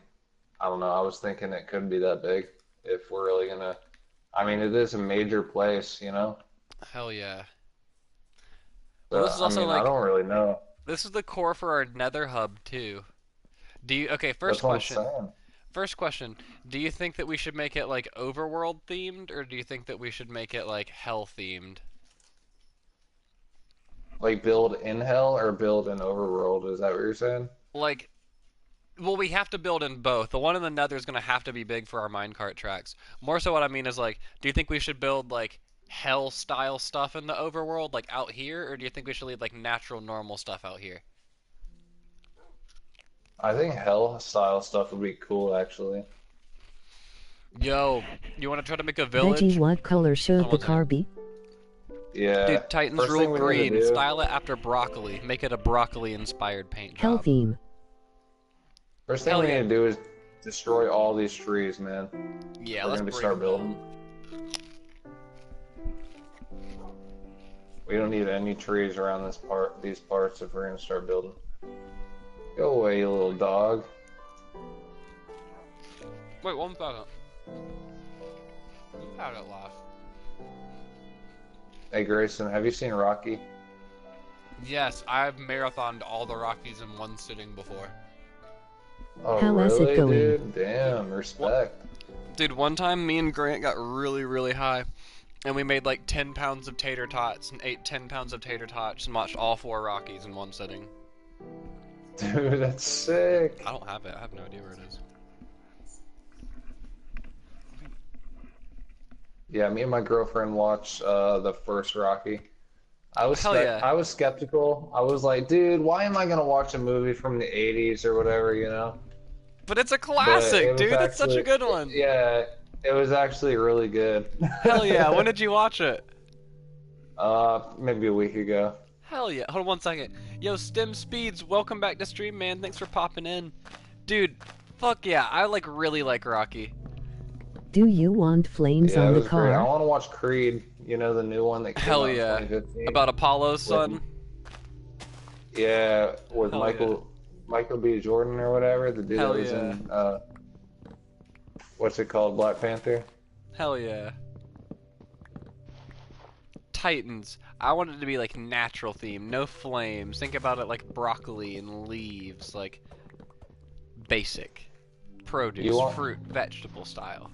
I don't know. I was thinking it could be that big if we're really gonna. I mean, it is a major place, you know. Hell yeah. Well, this But is I also mean, I like, don't really know. this is the core for our nether hub too. Okay, That's what I'm saying. First question. Do you think that we should make it like overworld themed, or do you think that we should make it like hell themed? Like build in hell or build in overworld? Is that what you're saying? Like, well, we have to build in both. The one in the nether is going to have to be big for our minecart tracks. More so what I mean is like, do you think we should build like hell style stuff in the overworld like out here, or do you think we should leave like natural normal stuff out here? I think hell style stuff would be cool, actually. Yo, you want to try to make a Veggie, village? what color should Oh, the one car be? Yeah. Dude, Titans First rule thing we need to green. do- Style it after broccoli. Make it a broccoli-inspired paint Hell job. theme. First thing Hell we yeah. need to do is destroy all these trees, man. Yeah, We're let's gonna be break start them building. down. We don't need any trees around these parts if we're gonna start building. Go away, you little dog. Wait, 1 second. You had it last. Hey Grayson, have you seen Rocky? Yes, I've marathoned all the Rockies in one sitting before. Oh, How is it really, going? dude? Damn, respect. Dude, one time me and Grant got really, really high, and we made like 10 pounds of tater tots and ate 10 pounds of tater tots and watched all 4 Rockies in one sitting. Dude, that's sick. I don't have it. I have no idea where it is. Yeah, me and my girlfriend watched the first Rocky. Hell yeah. I was skeptical. I was like, dude, why am I gonna watch a movie from the 80s or whatever, you know? But it's a But classic, it was dude. That's such a actually- good one. Yeah, it was actually really good. Hell yeah. When did you watch it? Maybe a week ago. Hell yeah. Hold on 1 second. Yo, Stem Speeds, welcome back to stream, man. Thanks for popping in. Dude, fuck yeah. I really like Rocky. Do you want flames Yeah, on it the was great. I car? want to watch Creed, you know, the new one that came Hell out in yeah. 2015. About Apollo's son? Yeah, with Hell Michael B. Jordan or whatever, the dude Hell that was yeah. in what's it called, Black Panther. Hell yeah. Titans. I want it to be like natural theme, no flames. Think about it like broccoli and leaves, like basic produce, You want- fruit, vegetable style.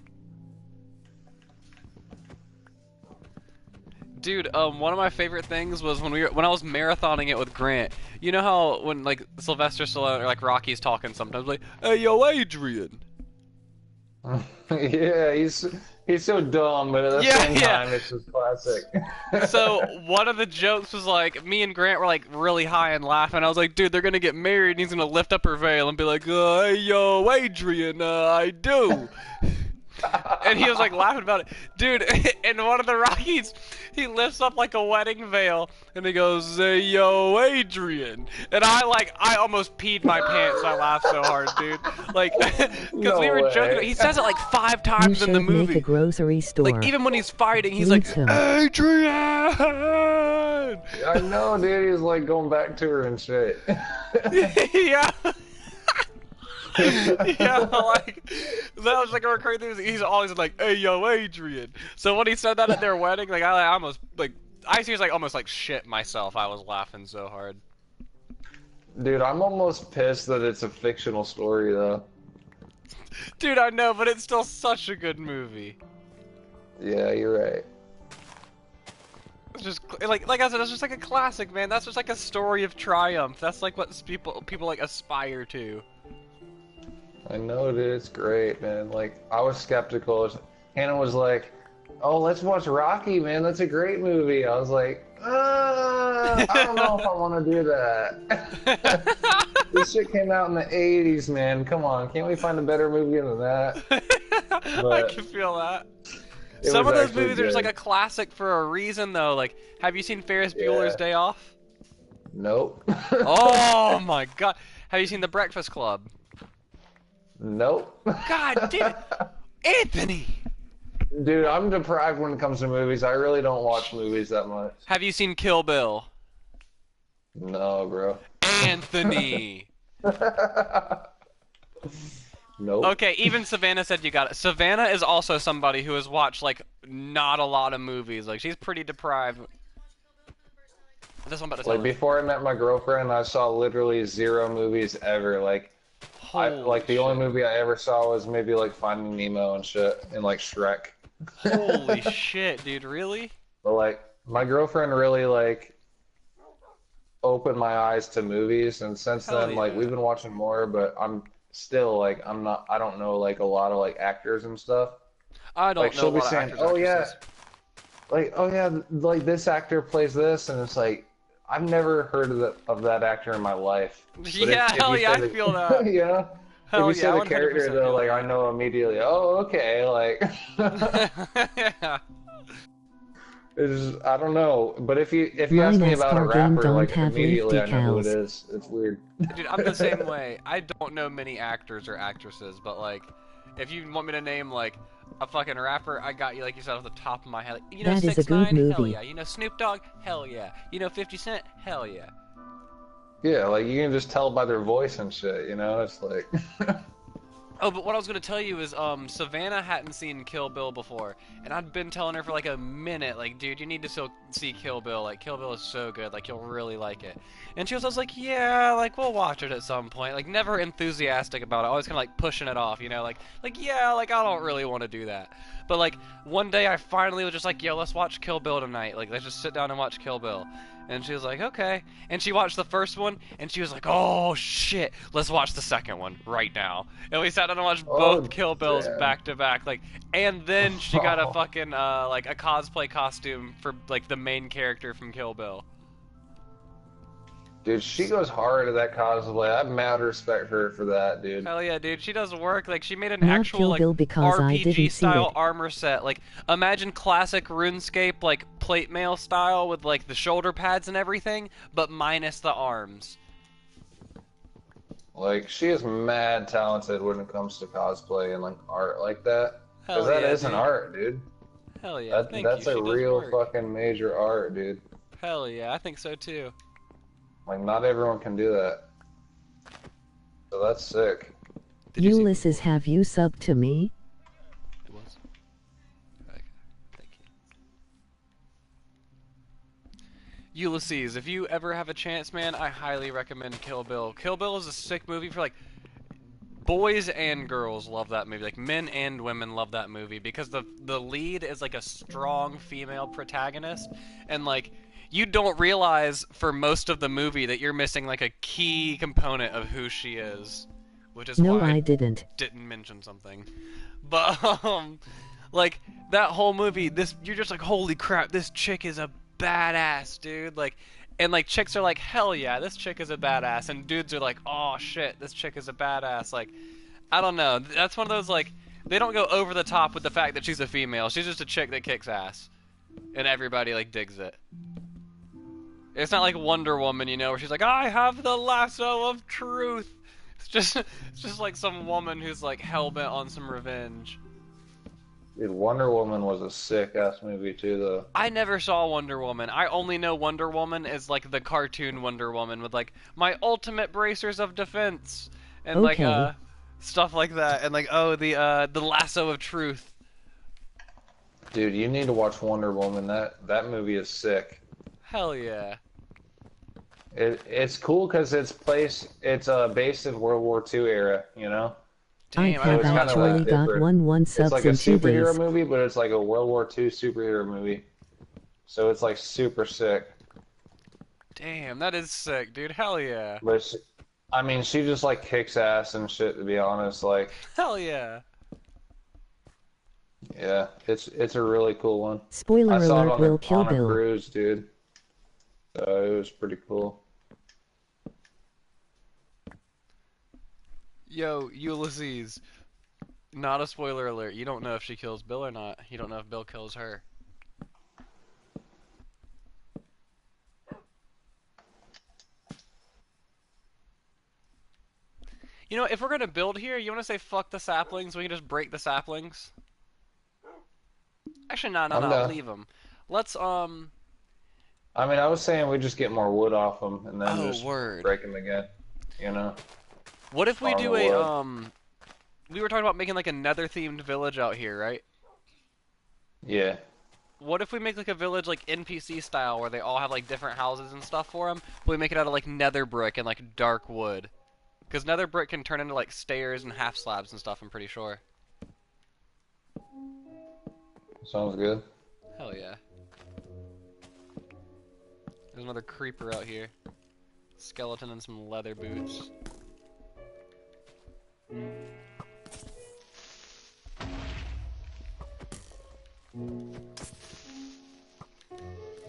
Dude, one of my favorite things was when I was marathoning it with Grant. You know how when like Sylvester Stallone or like Rocky's talking sometimes, like, "Hey, yo, Adrian." Yeah, he's so dumb, but at the Yeah, same yeah. time, it's just classic. So one of the jokes was like, me and Grant were like really high and laughing. I was like, dude, they're gonna get married, and he's gonna lift up her veil and be like, "Hey, yo, Adrian, I do." And he was like laughing about it. Dude, in one of the Rockies, he lifts up like a wedding veil and he goes, "Hey, yo, Adrian." And I almost peed my pants. I laughed so hard, dude. Like, because No we were way. joking. He says it like 5 You times in should the make movie. a grocery store. Like, even when he's fighting, he's Me like, too. "Adrian!" I know, dude. He's like going back to her and shit. Yeah. Yeah, like that was like a crazy thing. He's always like, "Hey, yo, Adrian." So when he said that at their wedding, like I almost like I seriously like almost like shit myself. I was laughing so hard. Dude, I'm almost pissed that it's a fictional story, though. Dude, I know, but it's still such a good movie. Yeah, you're right. It's just like I said, it's just like a classic, man. That's just like a story of triumph. That's like what people like aspire to. I know, dude. It's great, man. Like, I was skeptical. Hannah was like, "Oh, let's watch Rocky, man. That's a great movie." I was like, I don't know if I want to do that. This shit came out in the 80s, man. Come on, can't we find a better movie than that? I can feel that. It Some was of those actually movies are just like good. a classic for a reason, though. Like, have you seen Ferris Bueller's Yeah. Day Off? Nope. Oh my god. Have you seen The Breakfast Club? Nope. God damn it. Anthony! Dude, I'm deprived when it comes to movies. I really don't watch movies that much. Have you seen Kill Bill? No, bro. Anthony! Nope. Okay, even Savannah said you got it. Savannah is also somebody who has watched, like, not a lot of movies. Like, she's pretty deprived. That's what I'm about to tell Like her. before I met my girlfriend, I saw literally 0 movies ever. Like, Holy the only shit. movie I ever saw was maybe like Finding Nemo and shit, and like Shrek. Holy shit, dude, really? But like, my girlfriend really like opened my eyes to movies, and since Hell then, like, yeah. we've been watching more. But I'm still like, I don't know like a lot of like actors and stuff. I don't Like know she'll a be lot of saying, actors, "Oh yeah, actresses. like oh yeah, like this actor plays this," and it's like I've never heard of that actor in my life. But Yeah, if hell you yeah, say I feel that. you know, if Hell you yeah, say I the character 100% though, feel like I that. know immediately. Oh, okay, like Yeah. it's just, I don't know. But if you ask My me about a NASCAR game rapper, don't like have leaf immediately I know who it decals. is. It's weird. Dude, I'm the same way. I don't know many actors or actresses, but like, if you want me to name like a fucking rapper, I got you like you said off the top of my head. Like, you know That is a good 6ix9ine? Hell movie. yeah. You know Snoop Dogg? Hell yeah. You know 50 Cent? Hell yeah. Yeah, like you can just tell by their voice and shit. You know, it's like Oh, but what I was gonna tell you is, Savannah hadn't seen Kill Bill before, and I'd been telling her for like a minute, like, dude, you need to still see Kill Bill. Like, Kill Bill is so good, like, you'll really like it. And she was always like, yeah, like, we'll watch it at some point. Like, never enthusiastic about it, always kind of like pushing it off, you know, like, yeah, like, I don't really want to do that. But like, one day I finally was just like, yo, let's watch Kill Bill tonight. Like, let's just sit down and watch Kill Bill. And she was like, okay. And she watched the first one, and she was like, oh, shit, let's watch the second one right now. And we sat down and watched both oh Kill Bills damn. back to back. Like, and then she got a Oh. fucking, like, a cosplay costume for, like, the main character from Kill Bill. Dude, she goes hard at that cosplay. I have mad respect for her for that, dude. Hell yeah, dude. She does work. Like, she made an Not actual, Kill like, Bill because I didn't see RPG-style it. armor set. Like, imagine classic RuneScape, like, plate mail style with, like, the shoulder pads and everything, but minus the arms. Like, she is mad talented when it comes to cosplay and like art like that. Hell Because that yeah, is an dude. art, dude. Hell yeah, thank That's you. a She does real work. fucking major art, dude. Hell yeah, I think so too. Like, not everyone can do that. So that's sick. Did you see- Ulysses, have you subbed to me? It was. Okay, thank you. Ulysses, if you ever have a chance, man, I highly recommend Kill Bill. Kill Bill is a sick movie for, like, boys and girls love that movie. Like, men and women love that movie because the lead is, like, a strong female protagonist, and, like, you don't realize for most of the movie that you're missing, like, a key component of who she is, which is No, why I didn't. didn't mention something. But like that whole movie, you're just like, holy crap, this chick is a badass, dude. Like, and like chicks are like, hell yeah, this chick is a badass, and dudes are like, oh shit, this chick is a badass. Like, I don't know. That's one of those, like, they don't go over the top with the fact that she's a female. She's just a chick that kicks ass, and everybody like digs it. It's not like Wonder Woman, you know, where she's like, I have the lasso of truth. It's just like some woman who's like hell-bent on some revenge. Dude, Wonder Woman was a sick ass movie too, though. I never saw Wonder Woman. I only know Wonder Woman as like the cartoon Wonder Woman with like my ultimate bracers of defense and Okay. like stuff like that, and like, oh, the lasso of truth. Dude, you need to watch Wonder Woman. That movie is sick. Hell yeah. It's cool because it's based in World War II era, you know? I Damn, have it's kinda actually like got different. 1 It's subs like a in 2 superhero days. movie, but it's like a World War II superhero movie. So it's like super sick. Damn, that is sick, dude. Hell yeah. But I mean, she just like kicks ass and shit, to be honest. Like, Hell yeah. yeah, it's a really cool one. Spoiler I saw it alert, on will kill on a Bill. cruise, dude. So it was pretty cool. Yo, Ulysses. Not a spoiler alert. You don't know if she kills Bill or not. You don't know if Bill kills her. You know, if we're gonna build here, you wanna say fuck the saplings? We can just break the saplings. Actually, I'm no. down. Leave them. Let's I mean, I was saying we just get more wood off them and then Oh, just word. break them again. You know? What if we Farm do the a wood. We were talking about making like a nether-themed village out here, right? Yeah. What if we make like a village like NPC style where they all have like different houses and stuff for them, but we make it out of like nether brick and like dark wood? Because nether brick can turn into like stairs and half slabs and stuff, I'm pretty sure. Sounds good. Hell yeah. There's another creeper out here. Skeleton and some leather boots.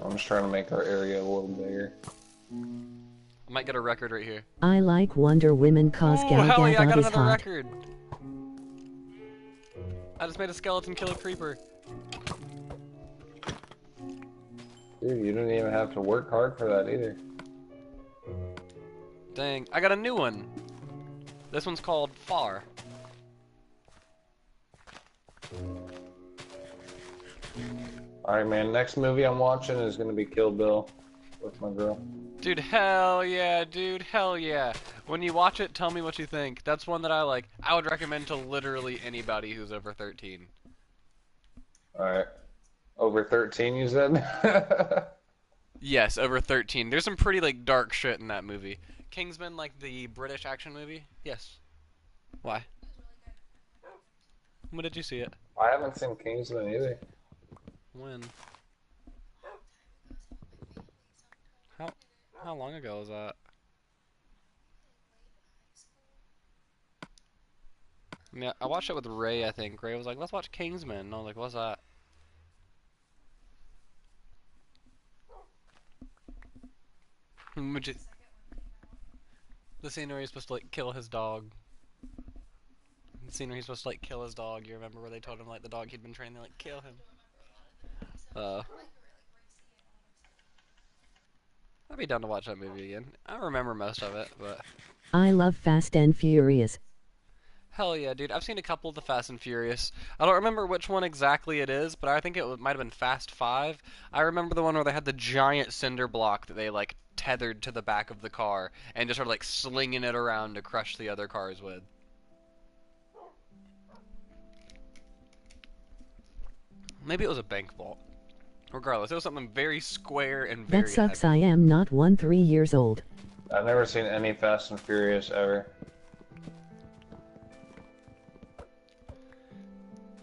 I'm just trying to make our area a little bigger. I might get a record right here. I like Wonder Woman cause Ooh, Gal hell yeah, I got Gadot is another hot. record. I just made a skeleton kill a creeper. Dude, you didn't even have to work hard for that either. Dang, I got a new one. This one's called Far. Alright, man. Next movie I'm watching is going to be Kill Bill with my girl. Dude, hell yeah, dude, hell yeah. When you watch it, tell me what you think. That's one that I like. I would recommend to literally anybody who's over 13. Alright. Over 13, you said? Yes, over 13. There's some pretty, like, dark shit in that movie. Kingsman, like the British action movie? Yes. Why? When did you see it? I haven't seen Kingsman either. When? How long ago was that? I mean, I watched it with Ray, I think. Ray was like, let's watch Kingsman. And I was like, what's that? The scene where he's supposed to, like, kill his dog. The scene where he's supposed to, like, kill his dog. You remember where they told him, like, the dog he'd been training to, like, kill him? I'd be down to watch that movie again. I don't remember most of it, but... I love Fast and Furious. Hell yeah, dude. I've seen a couple of the Fast and Furious. I don't remember which one exactly it is, but I think it might have been Fast 5. I remember the one where they had the giant cinder block that they, like, tethered to the back of the car and just started, like, slinging it around to crush the other cars with. Maybe it was a bank vault. Regardless, it was something very square and very That sucks. heavy. I am not 3 years old. I've never seen any Fast and Furious ever.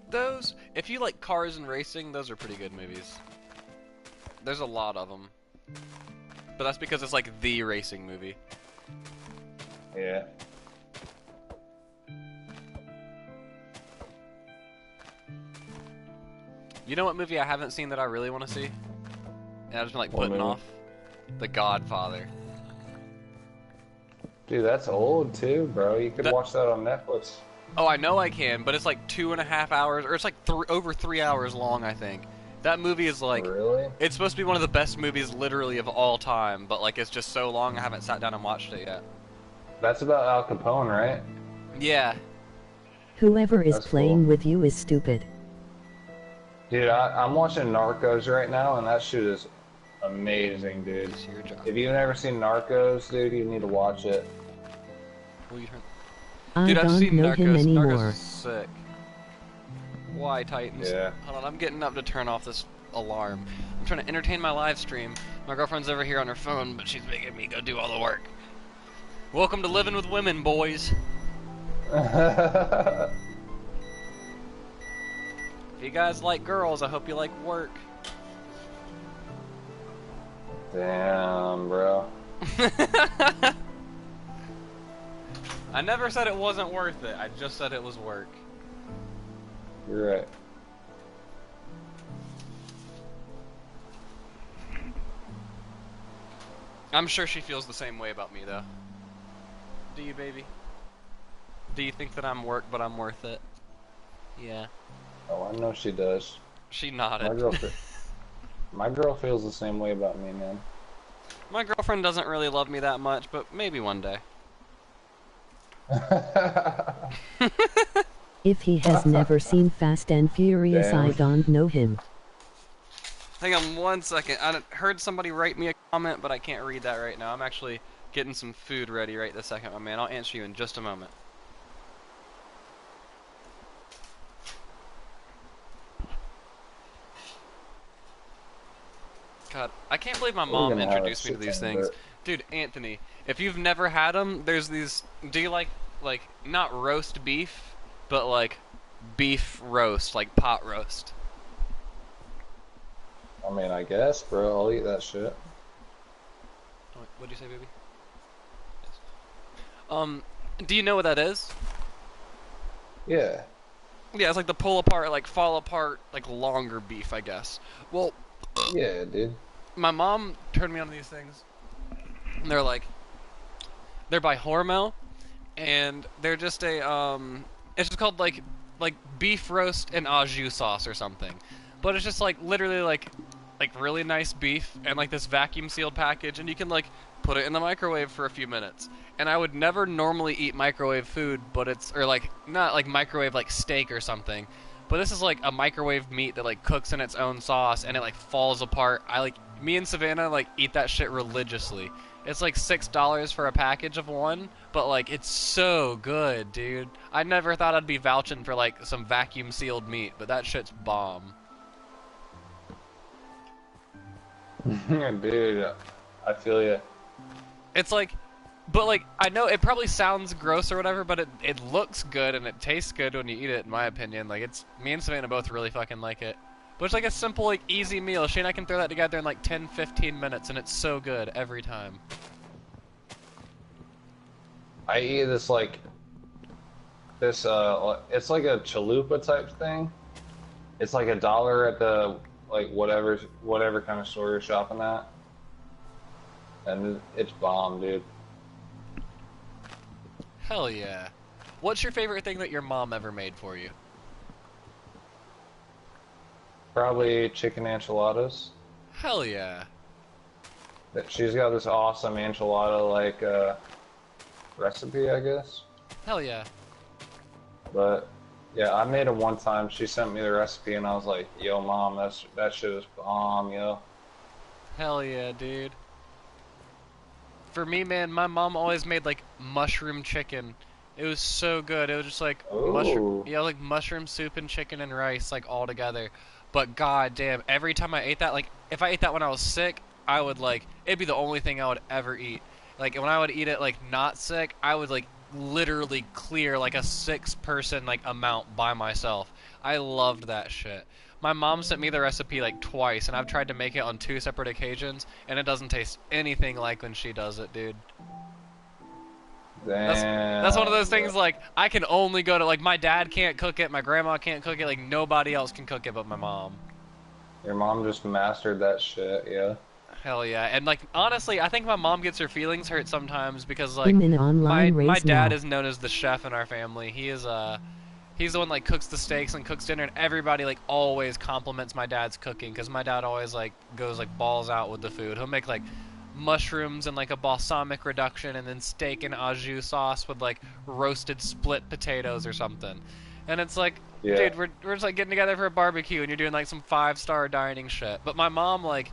Those, if you like cars and racing, those are pretty good movies. There's a lot of them. But that's because it's like the racing movie. Yeah. You know what movie I haven't seen that I really want to see? And I've just been like What putting movie? off? The Godfather. Dude, that's old too, bro. You could watch that on Netflix. Oh, I know I can, but it's like 2.5 hours, or it's like over 3 hours long, I think. That movie is like, Really? it's supposed to be one of the best movies literally of all time, but like it's just so long I haven't sat down and watched it yet. That's about Al Capone, right? Yeah. Whoever is That's playing cool. with you is stupid. Dude, I'm watching Narcos right now, and that shit is amazing, dude. It's your job. If you've never seen Narcos, dude, you need to watch it. Will you turn? I Dude, I've don't seen know Narcos. him Narcos anymore. is sick. Why, Titans? Yeah. Hold on, I'm getting up to turn off this alarm. I'm trying to entertain my live stream. My girlfriend's over here on her phone, but she's making me go do all the work. Welcome to living with women, boys. If you guys like girls, I hope you like work. Damn, bro. I never said it wasn't worth it. I just said it was work. You're right. I'm sure she feels the same way about me, though. Do you, baby? Do you think that I'm work, but I'm worth it? Yeah. Oh, I know she does. She My nodded. girl, my girl feels the same way about me, man. My girlfriend doesn't really love me that much, but maybe one day. If he has never seen Fast and Furious, Damn. I don't know him. Hang on 1 second. I heard somebody write me a comment, but I can't read that right now. I'm actually getting some food ready right this second, my man. I'll answer you in just a moment. God, I can't believe my mom introduced me to these things. Dude, Anthony, if you've never had them, there's these... Do you like, not roast beef, but, like, beef roast, like pot roast? I mean, I guess, bro. I'll eat that shit. What'd you say, baby? Yes. Do you know what that is? Yeah. Yeah, it's like the pull apart, like fall apart, like longer beef, I guess. Well... Yeah, dude. My mom turned me on to these things, and they're by Hormel, and they're just it's just called like beef roast and au jus sauce or something, but it's just like literally like really nice beef and like this vacuum sealed package, and you can like put it in the microwave for a few minutes. And I would never normally eat microwave food, but or like not like microwave like steak or something. But this is like a microwave meat that like cooks in its own sauce and it like falls apart. Me and Savannah like eat that shit religiously. It's like $6 for a package of one, but like it's so good, dude. I never thought I'd be vouching for like some vacuum sealed meat, but that shit's bomb. Dude, I feel you. It's like, but like I know it probably sounds gross or whatever, but it looks good and it tastes good when you eat it, in my opinion. Like me and Savannah both really fucking like it. But it's like a simple, like easy meal. She and I can throw that together in like 10-15 minutes, and it's so good every time. I eat this it's like a chalupa type thing. It's like $1 at the like whatever kind of store you're shopping at, and it's bomb, dude. Hell yeah. What's your favorite thing that your mom ever made for you? Probably chicken enchiladas. Hell yeah. She's got this awesome enchilada recipe, I guess. Hell yeah. But yeah, I made it one time. She sent me the recipe, and I was like, "Yo, mom, that shit is bomb, yo." Hell yeah, dude. For me, man, my mom always made like mushroom chicken. It was so good. It was just like like mushroom soup and chicken and rice like all together. But god damn, every time I ate that, like if I ate that when I was sick, I would like it'd be the only thing I would ever eat. Like when I would eat it like not sick, I would like literally clear like a 6-person like amount by myself. I loved that shit. My mom sent me the recipe like twice, and I've tried to make it on 2 separate occasions, and it doesn't taste anything like when she does it, dude. Damn. That's one of those things like I can only go to like my dad can't cook it, my grandma can't cook it, like nobody else can cook it but my mom. Your mom just mastered that shit, yeah. Hell yeah. And like honestly, I think my mom gets her feelings hurt sometimes because like In an online my race dad now. is known as the chef in our family. He's the one like cooks the steaks and cooks dinner, and everybody like always compliments my dad's cooking because my dad always like goes like balls out with the food. He'll make like mushrooms and like a balsamic reduction, and then steak and au jus sauce with like roasted split potatoes or something. And it's like, Yeah. dude, we're just like getting together for a barbecue, and you're doing like some 5-star dining shit. But my mom like,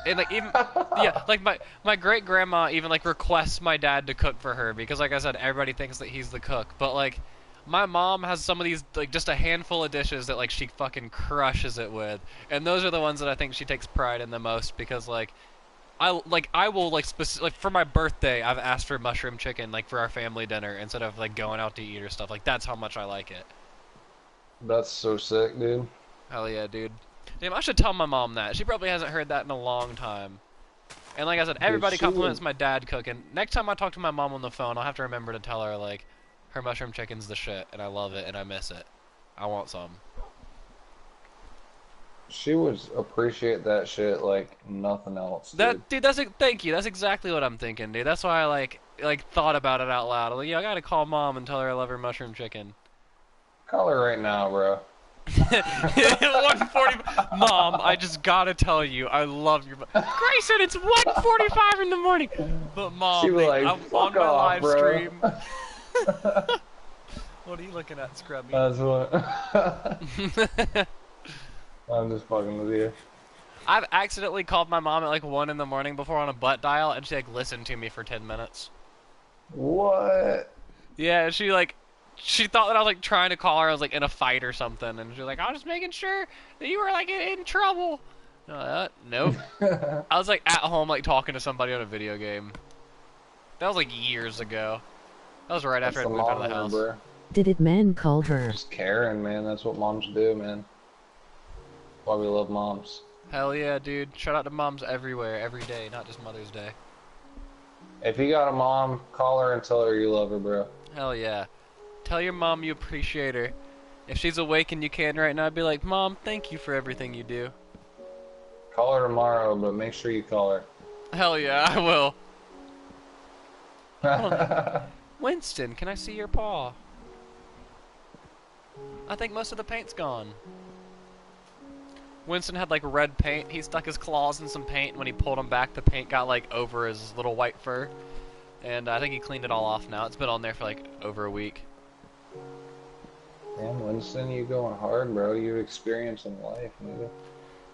and like even yeah, like my great grandma even like requests my dad to cook for her because like I said, everybody thinks that he's the cook. But like, my mom has some of these like just a handful of dishes that like she fucking crushes it with, and those are the ones that I think she takes pride in the most because like. I will like for my birthday I've asked for mushroom chicken like for our family dinner instead of like going out to eat or stuff. Like that's how much I like it. That's so sick, dude. Hell yeah, dude. Damn, I should tell my mom that. She probably hasn't heard that in a long time. And like I said, everybody compliments my dad cooking. Next time I talk to my mom on the phone, I'll have to remember to tell her like her mushroom chicken's the shit and I love it and I miss it. I want some. She would appreciate that shit like nothing else, dude. Thank you. That's exactly what I'm thinking, dude. That's why I like thought about it out loud. Like, yeah, I gotta call mom and tell her I love her mushroom chicken. Call her right now, bro. 1:40. Mom, I just gotta tell you, I love your. Grayson, it's 1:45 in the morning. But mom, She was like, I'm fuck on my off, live bro. stream. What are you looking at, Scrubby? That's what. I'm just fucking with you. I've accidentally called my mom at like 1 in the morning before on a butt dial, and she like listened to me for 10 minutes. What? Yeah, she thought that I was like trying to call her. I was like in a fight or something, and she was like, "I was just making sure that you were like in trouble." Nope. I was like at home, like talking to somebody on a video game. That was like years ago. That was right after I That's the moved out of mom the in her, house. bro. Did it man call her? Just caring, man. That's what moms do, man. Why we love moms. Hell yeah, dude! Shout out to moms everywhere, every day, not just Mother's Day. If you got a mom, call her and tell her you love her, bro. Hell yeah! Tell your mom you appreciate her. If she's awake and you can right now, I'd be like, Mom, thank you for everything you do. Call her tomorrow, but make sure you call her. Hell yeah, I will. Hold on. Winston, can I see your paw? I think most of the paint's gone. Winston had like red paint. He stuck his claws in some paint. When he pulled them back, the paint got like over his little white fur. And I think he cleaned it all off now. It's been on there for like over a week. Damn, Winston, you going hard, bro. You experiencing life, nigga.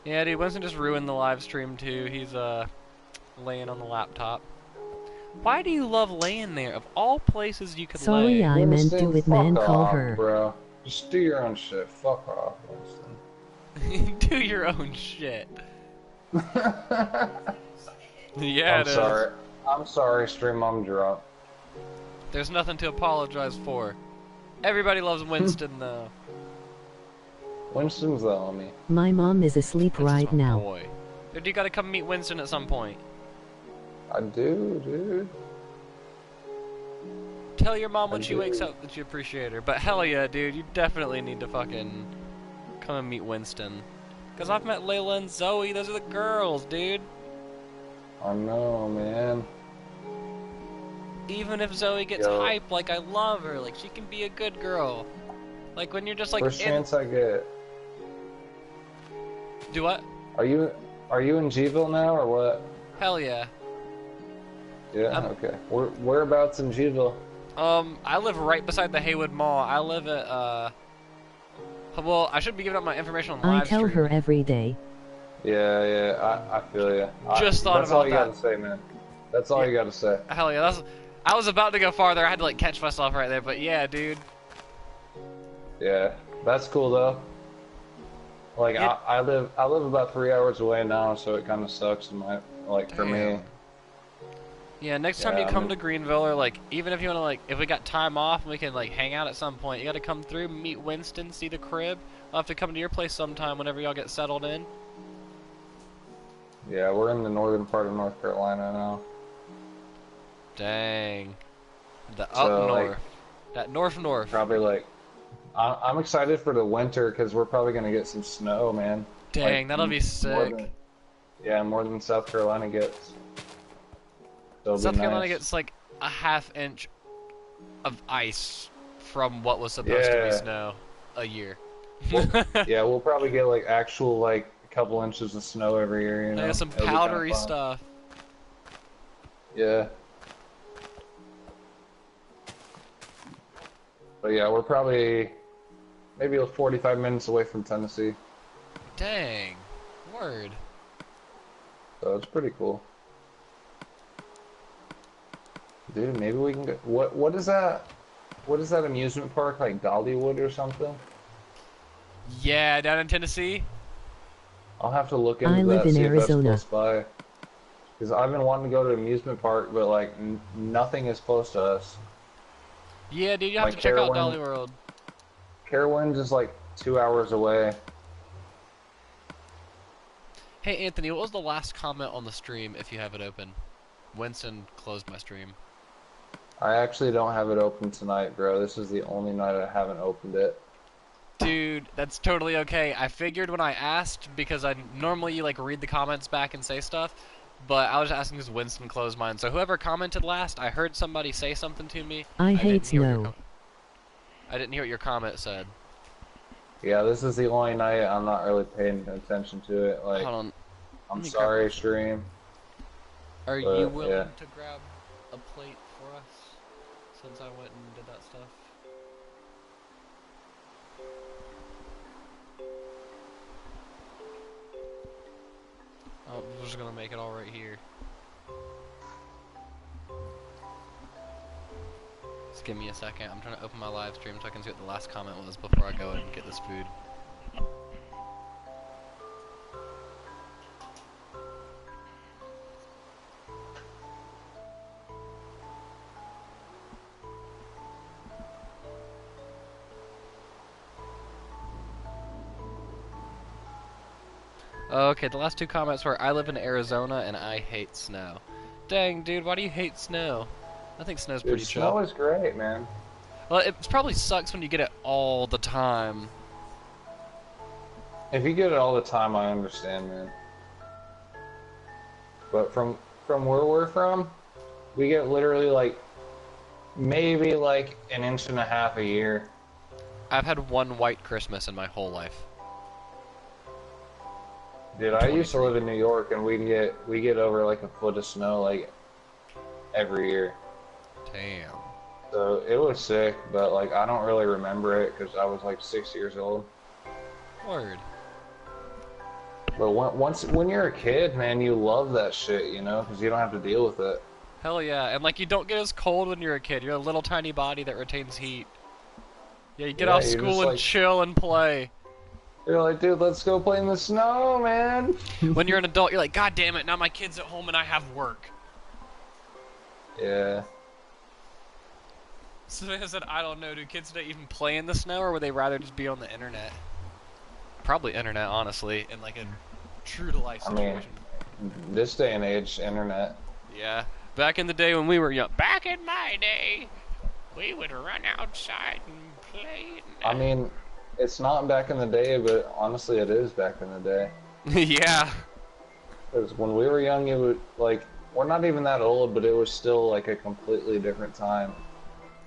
Yeah, dude, Winston just ruined the live stream too. He's laying on the laptop. Why do you love laying there? Of all places you could Sorry, lay. I meant do it, man. Fuck Call off, her. bro. Just do your own shit. Fuck off, Winston. Do your own shit. Yeah, I'm it is. sorry. I'm sorry, stream. I'm drunk. There's nothing to apologize for. Everybody loves Winston, though. Winston's the homie. My mom is asleep Winston's right my now. boy. Dude, you gotta come meet Winston at some point. I do, dude. Tell your mom when I she do. wakes up that you appreciate her. But hell yeah, dude, you definitely need to fucking come and meet Winston. Because I've met Layla and Zoe. Those are the girls, dude. I know, man. Even if Zoe gets Yo. hype, like I love her, like she can be a good girl. Like when you're just like First chance I get. Do what? Are you in Gville now or what? Hell yeah. Yeah. Okay. Whereabouts in Gville? I live right beside the Haywood Mall. I live at well, I should be giving up my information on the I live tell stream. her every day. Yeah. I feel you. Just thought That's about all you that. gotta say, man. That's all you gotta say. Hell yeah, I was about to go farther. I had to like catch myself right there, but yeah, dude. Yeah. That's cool though. Like Yeah. I live about 3 hours away now, so it kind of sucks for me. Damn. Yeah, next time Yeah, you I come mean- to Greenville, or like even if you wanna like, if we got time off and we can like hang out at some point, you gotta come through, meet Winston, see the crib. I'll have to come to your place sometime whenever y'all get settled in. Yeah, we're in the northern part of North Carolina now. Dang. The up So, north. like, That north. Probably like, I'm excited for the winter because we're probably gonna get some snow, man. Dang, Like, that'll be more sick. than- yeah, more than South Carolina gets. So it'll be South Carolina nice. gets like a ½ inch of ice from what was supposed to be Yeah. snow a year. Yeah, we'll probably get like actual like a couple inches of snow every year. You know, Yeah, some It'll be kinda powdery fun. stuff. Yeah. But yeah, we're probably maybe 45 minutes away from Tennessee, Dang. Word. so it's pretty cool. Dude, maybe we can go. What is that? What is that amusement park like Dollywood or something? Yeah, down in Tennessee. I'll have to look into I that. live in See Arizona. if that's close by. Because I've been wanting to go to an amusement park, but like nothing is close to us. Yeah, dude, you have Like to check out Carowinds. Dolly World. Carowinds is like 2 hours away. Hey, Anthony, what was the last comment on the stream if you have it open? Winston closed my stream. I actually don't have it open tonight, bro. This is the only night I haven't opened it. Dude, Dude, that's totally okay. I figured when I asked, because I normally like read the comments back and say stuff, but I was asking because Winston closed mine. So whoever commented last, I heard somebody say something to me. I hate didn't hear what snow. I didn't hear what your comment said. Yeah, this is the only night I'm not really paying attention to it. Like, Hold on. I'm me sorry, grab- stream. Are But, you willing yeah. to grab a plate for us? Since I went and did that stuff. Oh, we're just gonna make it all right here. Just give me a second. I'm trying to open my live stream so I can see what the last comment was before I go and get this food. Okay, the last two comments were, I live in Arizona and I hate snow. Dang, dude, why do you hate snow? I think snow's Dude, pretty snow chill. is great, man. Well, it probably sucks when you get it all the time. If you get it all the time, I understand, man. But from where we're from, we get literally like maybe like an inch and a half a year. I've had one white Christmas in my whole life. Dude, I used to live in New York, and we get over like a foot of snow like every year. Damn. So it was sick, but like I don't really remember it because I was like 6 years old. Word. But when you're a kid, man, you love that shit, you know, because you don't have to deal with it. Hell yeah, and like you don't get as cold when you're a kid. You're a little tiny body that retains heat. Yeah, you get Yeah, off you're school just and like- chill and play. You're like, dude, let's go play in the snow, man. When you're an adult, you're like, God damn it, now my kid's at home and I have work. Yeah. So I said, I don't know, do kids today even play in the snow, or would they rather just be on the internet? Probably internet, honestly, in like a true-to-life I mean, situation. this day and age, internet. Yeah. Back in the day when we were young. Back in my day, we would run outside and play. I mean, it's not back in the day, but honestly, it is back in the day. Yeah. Because when we were young, it was like, we're not even that old, but it was still like a completely different time.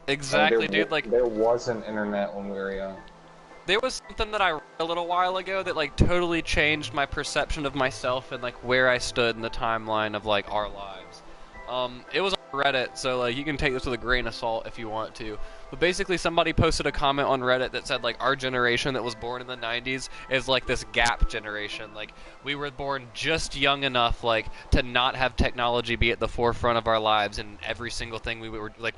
Exactly, There dude. Like, there wasn't internet when we were young. there was something that I read a little while ago that like totally changed my perception of myself and like where I stood in the timeline of like our lives. It was on Reddit, so like you can take this with a grain of salt if you want to. But basically somebody posted a comment on Reddit that said like our generation that was born in the 90s is like this gap generation. Like we were born just young enough like to not have technology be at the forefront of our lives in every single thing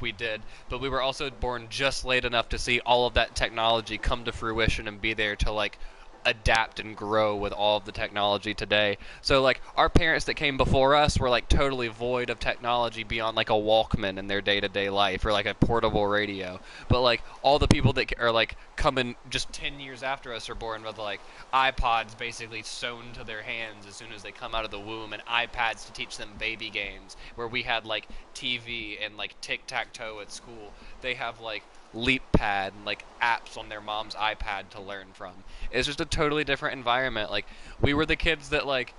we did, but we were also born just late enough to see all of that technology come to fruition and be there to like adapt and grow with all of the technology today. So like our parents that came before us were like totally void of technology beyond like a Walkman in their day-to-day life or like a portable radio. But like all the people that are like coming just 10 years after us are born with like iPods basically sewn to their hands as soon as they come out of the womb, and iPads to teach them baby games, where we had like TV and like tic-tac-toe at school. They have like LeapPad and like apps on their mom's iPad to learn from. It's just a totally different environment. Like we were the kids that like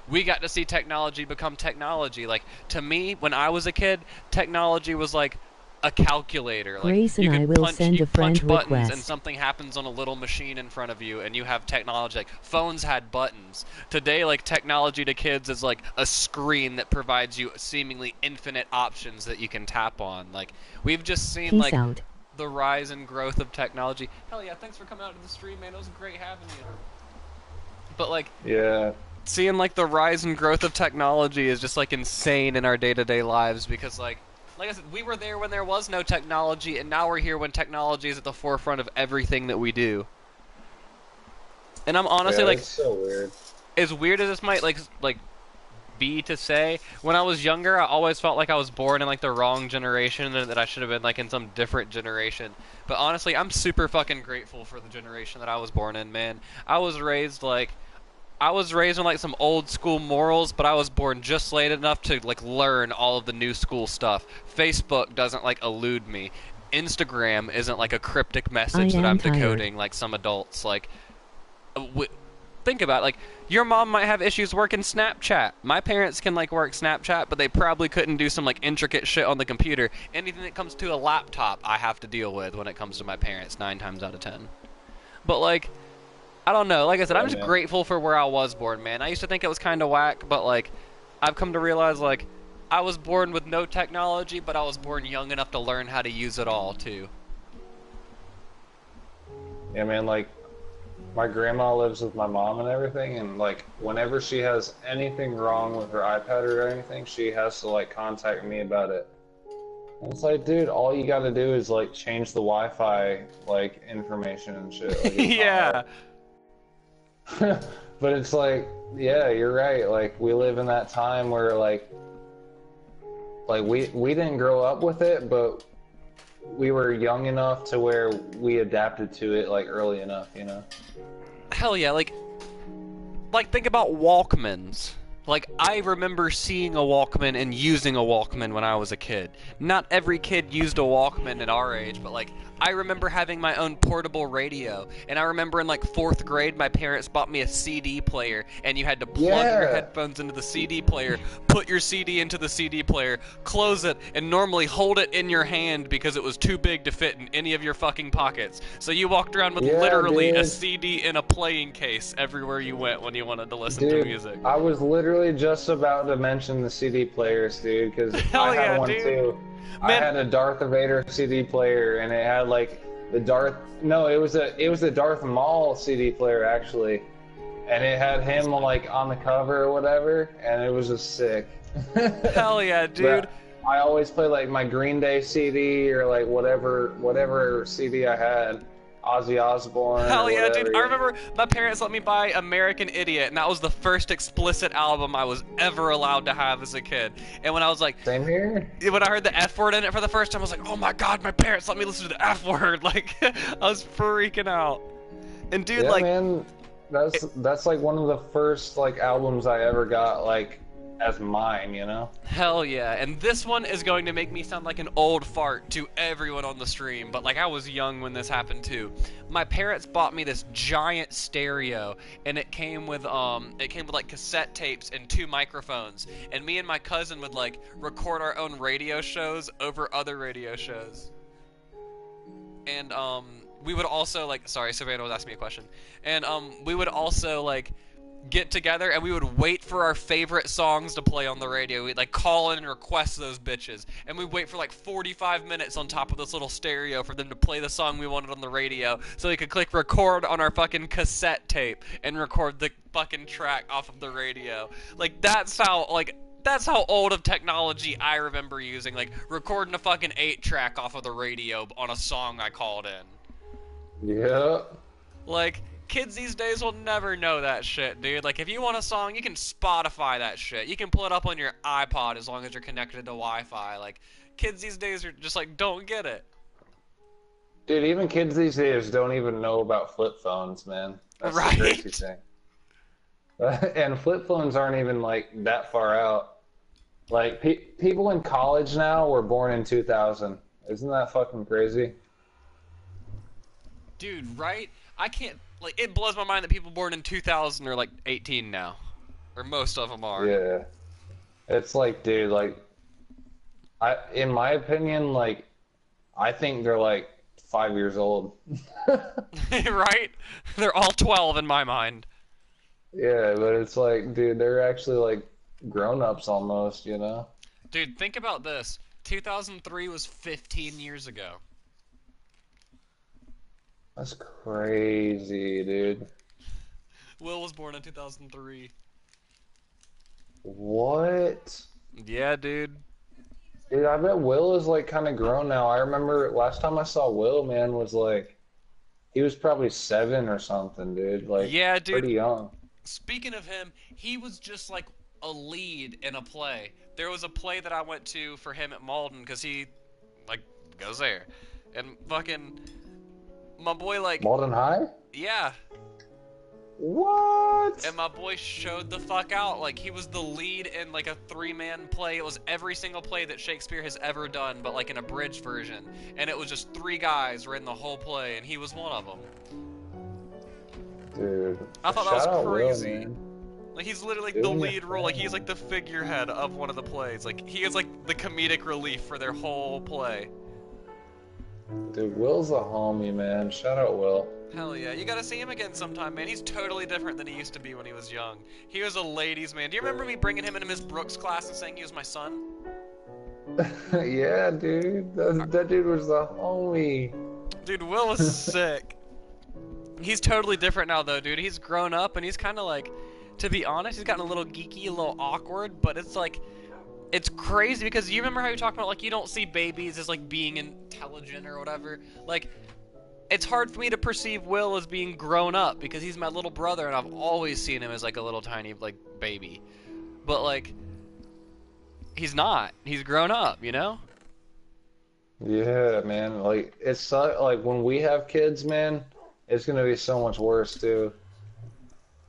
we got to see technology become technology. Like to me, when I was a kid, technology was like a calculator. Like Grace and you I could will punch, send you a friend punch buttons and request. something happens on a little machine in front of you, and you have technology. Like phones had buttons. Today, like technology to kids is like a screen that provides you seemingly infinite options that you can tap on. Like we've just seen Peace like out. the rise and growth of technology. Hell yeah, thanks for coming out to the stream, man. It was great having you. But like Yeah. seeing like the rise and growth of technology is just like insane in our day-to-day lives, because like I said, we were there when there was no technology, and now we're here when technology is at the forefront of everything that we do. And I'm honestly Yeah, like, it's so weird. as weird as this might like be to say, when I was younger, I always felt like I was born in like the wrong generation and that I should have been like in some different generation. But honestly, I'm super fucking grateful for the generation that I was born in, man. I was raised on like some old school morals, but I was born just late enough to like learn all of the new school stuff. Facebook doesn't like elude me. Instagram isn't like a cryptic I message that am I'm tired. decoding like some adults. Like, think about it, like your mom might have issues working Snapchat. My parents can like work Snapchat, but they probably couldn't do some like intricate shit on the computer. Anything that comes to a laptop, I have to deal with when it comes to my parents 9 times out of 10. But like, I don't know. Like I said, I'm Yeah, just man. grateful for where I was born, man. I used to think it was kind of whack, but like, I've come to realize like I was born with no technology, but I was born young enough to learn how to use it all too. Yeah, man, like, my grandma lives with my mom and everything, and, like, whenever she has anything wrong with her iPad or anything, she has to, like, contact me about it. And it's like, dude, all you gotta do is, like, change the Wi-Fi, like, information and shit. Like, it's Yeah. not hard. But it's like, yeah, you're right. Like, we live in that time where, like, we didn't grow up with it, but we were young enough to where we adapted to it, like, early enough, you know? Hell yeah, like think about Walkmans. Like, I remember seeing a Walkman and using a Walkman when I was a kid. Not every kid used a Walkman at our age, but like, I remember having my own portable radio. And I remember in like 4th grade, my parents bought me a CD player, and you had to plug your Yeah. headphones into the CD player, put your CD into the CD player, close it, and normally hold it in your hand because it was too big to fit in any of your fucking pockets. So you walked around with Yeah, literally a dude. CD in a playing case everywhere you went when you wanted to listen to Dude, music. I was literally just about to mention the CD players, dude, because Hell I had yeah, one dude. too. I Man. had a Darth Vader CD player, and it had like the Darth. No, it was a Darth Maul CD player actually, and it had him like on the cover or whatever, and it was just sick. Hell yeah, dude. But I always play like my Green Day CD or like whatever CD I had. Ozzy Osbourne. Hell or yeah, whatever, dude. I you know? remember my parents let me buy American Idiot, and that was the first explicit album I was ever allowed to have as a kid. And when I was like, Same here. when I heard the F word in it for the first time, I was like, oh my god, my parents let me listen to the F word. Like, I was freaking out. And dude, Yeah, like, man, that's like one of the first like albums I ever got like as mine, you know? hell yeah. And this one is going to make me sound like an old fart to everyone on the stream, but like I was young when this happened too. My parents bought me this giant stereo, and it came with like cassette tapes and 2 microphones. And me and my cousin would like record our own radio shows over other radio shows. And we would also like, sorry, Savannah was asking me a question. And we would also like get together and we would wait for our favorite songs to play on the radio. We'd like call in and request those bitches, and we'd wait for like 45 minutes on top of this little stereo for them to play the song we wanted on the radio, so we could click record on our fucking cassette tape and record the fucking track off of the radio. Like, that's how old of technology I remember using, like recording a fucking 8-track off of the radio on a song I called in. Yeah. Like, kids these days will never know that shit, dude. Like, if you want a song, you can Spotify that shit. You can pull it up on your iPod as long as you're connected to Wi-Fi. Like, kids these days are just like, don't get it. Dude, even kids these days don't even know about flip phones, man. That's Right? the crazy thing. And flip phones aren't even like that far out. Like people in college now were born in 2000. Isn't that fucking crazy? Dude, right? I can't, like, it blows my mind that people born in 2000 are like 18 now. Or most of them are. Yeah. It's like, dude, like in my opinion, like I think they're like 5 years old. Right? They're all 12 in my mind. Yeah, but it's like, dude, they're actually like grown-ups almost, you know? Dude, think about this. 2003 was 15 years ago. That's crazy, dude. Will was born in 2003. What? Yeah, dude. Dude, I bet Will is like kind of grown now. I remember last time I saw Will, man, was like, he was probably 7 or something, dude. Like, Yeah, dude. pretty young. Speaking of him, he was just like a lead in a play. There was a play that I went to for him at Malden because he, like, goes there. And fucking, my boy, like, Malden High? yeah. What? And my boy showed the fuck out. Like, he was the lead in, like, a 3-man play. It was every single play that Shakespeare has ever done, but, like, in a bridge version. And it was just 3 guys were in the whole play, and he was one of them. Dude. I thought that Shout out was Will, crazy. man. Like, he's literally, like, Doing the your lead role. Like, thing. he's, like, the figurehead of one of the plays. Like, he is, like, the comedic relief for their whole play. Dude, Will's a homie, man. Shout out Will. Hell yeah, you gotta see him again sometime, man. He's totally different than he used to be when he was young. He was a ladies' man. Do you remember me bringing him into Miss Brooks' class and saying he was my son? Yeah, dude. That dude was the homie. Dude, Will was sick. He's totally different now, though, dude. He's grown up, and he's kind of like, to be honest, he's gotten a little geeky, a little awkward, but it's like, it's crazy because you remember how you talked about, like, you don't see babies as, like, being intelligent or whatever? Like, it's hard for me to perceive Will as being grown up because he's my little brother and I've always seen him as like a little tiny like baby. But like he's not. He's grown up, you know? Yeah, man. Like it's like when we have kids, man, it's gonna be so much worse too.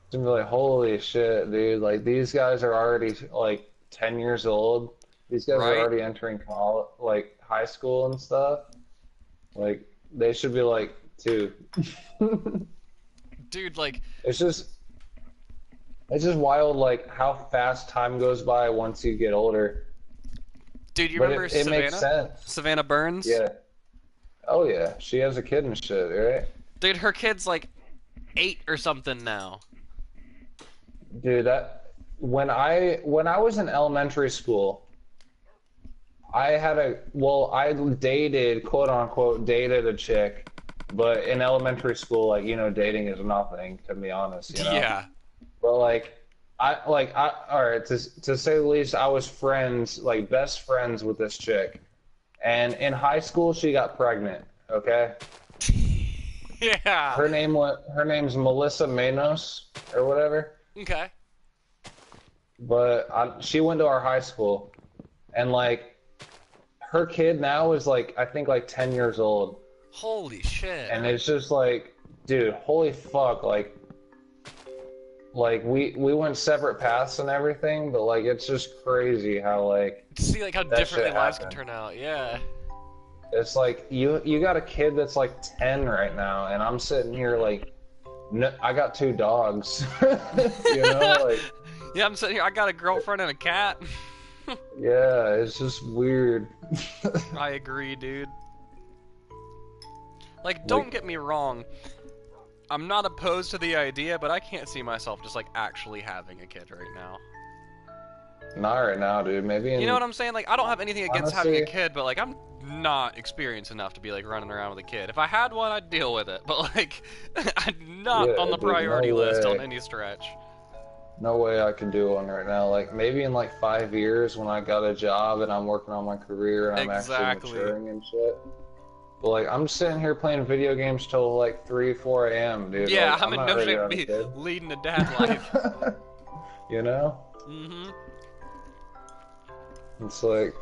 It's gonna be like, holy shit, dude. Like these guys are already like 10 years old. These guys Right. are already entering college, like high school and stuff. Like they should be like 2. Dude, like It's just wild, like how fast time goes by once you get older. dude, you But remember it Savannah? makes sense. Savannah Burns? Yeah. Oh yeah, she has a kid and shit, right? Dude, her kid's like 8 or something now. Dude, that when I was in elementary school, I dated, quote unquote, dated a chick, but in elementary school, like, you know, dating is nothing, to be honest, you know? Yeah. But all right, to say the least, I was friends, like best friends with this chick. And in high school, she got pregnant, okay? Yeah. Her name's Melissa Manos or whatever. Okay. But she went to our high school, and like her kid now is like I think like 10 years old, Holy shit. and it's just like, dude, holy fuck, like we went separate paths and everything, but like it's just crazy how like To see like how that differently shit lives can happened. turn out. Yeah. It's like you got a kid that's like 10 right now, and I'm sitting here like, no, I got 2 dogs, you know, like. Yeah, I'm sitting here. I got a girlfriend and a cat. Yeah, it's just weird. I agree, dude. Like, don't get me wrong. I'm not opposed to the idea, but I can't see myself just, like, actually having a kid right now. Not right now, dude. Maybe in, You know what I'm saying? Like, I don't have anything against having a honestly- kid, but, like, I'm not experienced enough to be, like, running around with a kid. If I had one, I'd deal with it. But, like, I'm not Yeah, on the dude, no priority list on way. any stretch. No way I could do one right now. Like maybe in like 5 years when I got a job and I'm working on my career and I'm Exactly. actually maturing and shit. But like I'm sitting here playing video games till like 3, 4 a.m., dude. Yeah, Like, I'm in not no ready shape to to have be a kid. leading a dad life. You know? Mm-hmm. It's like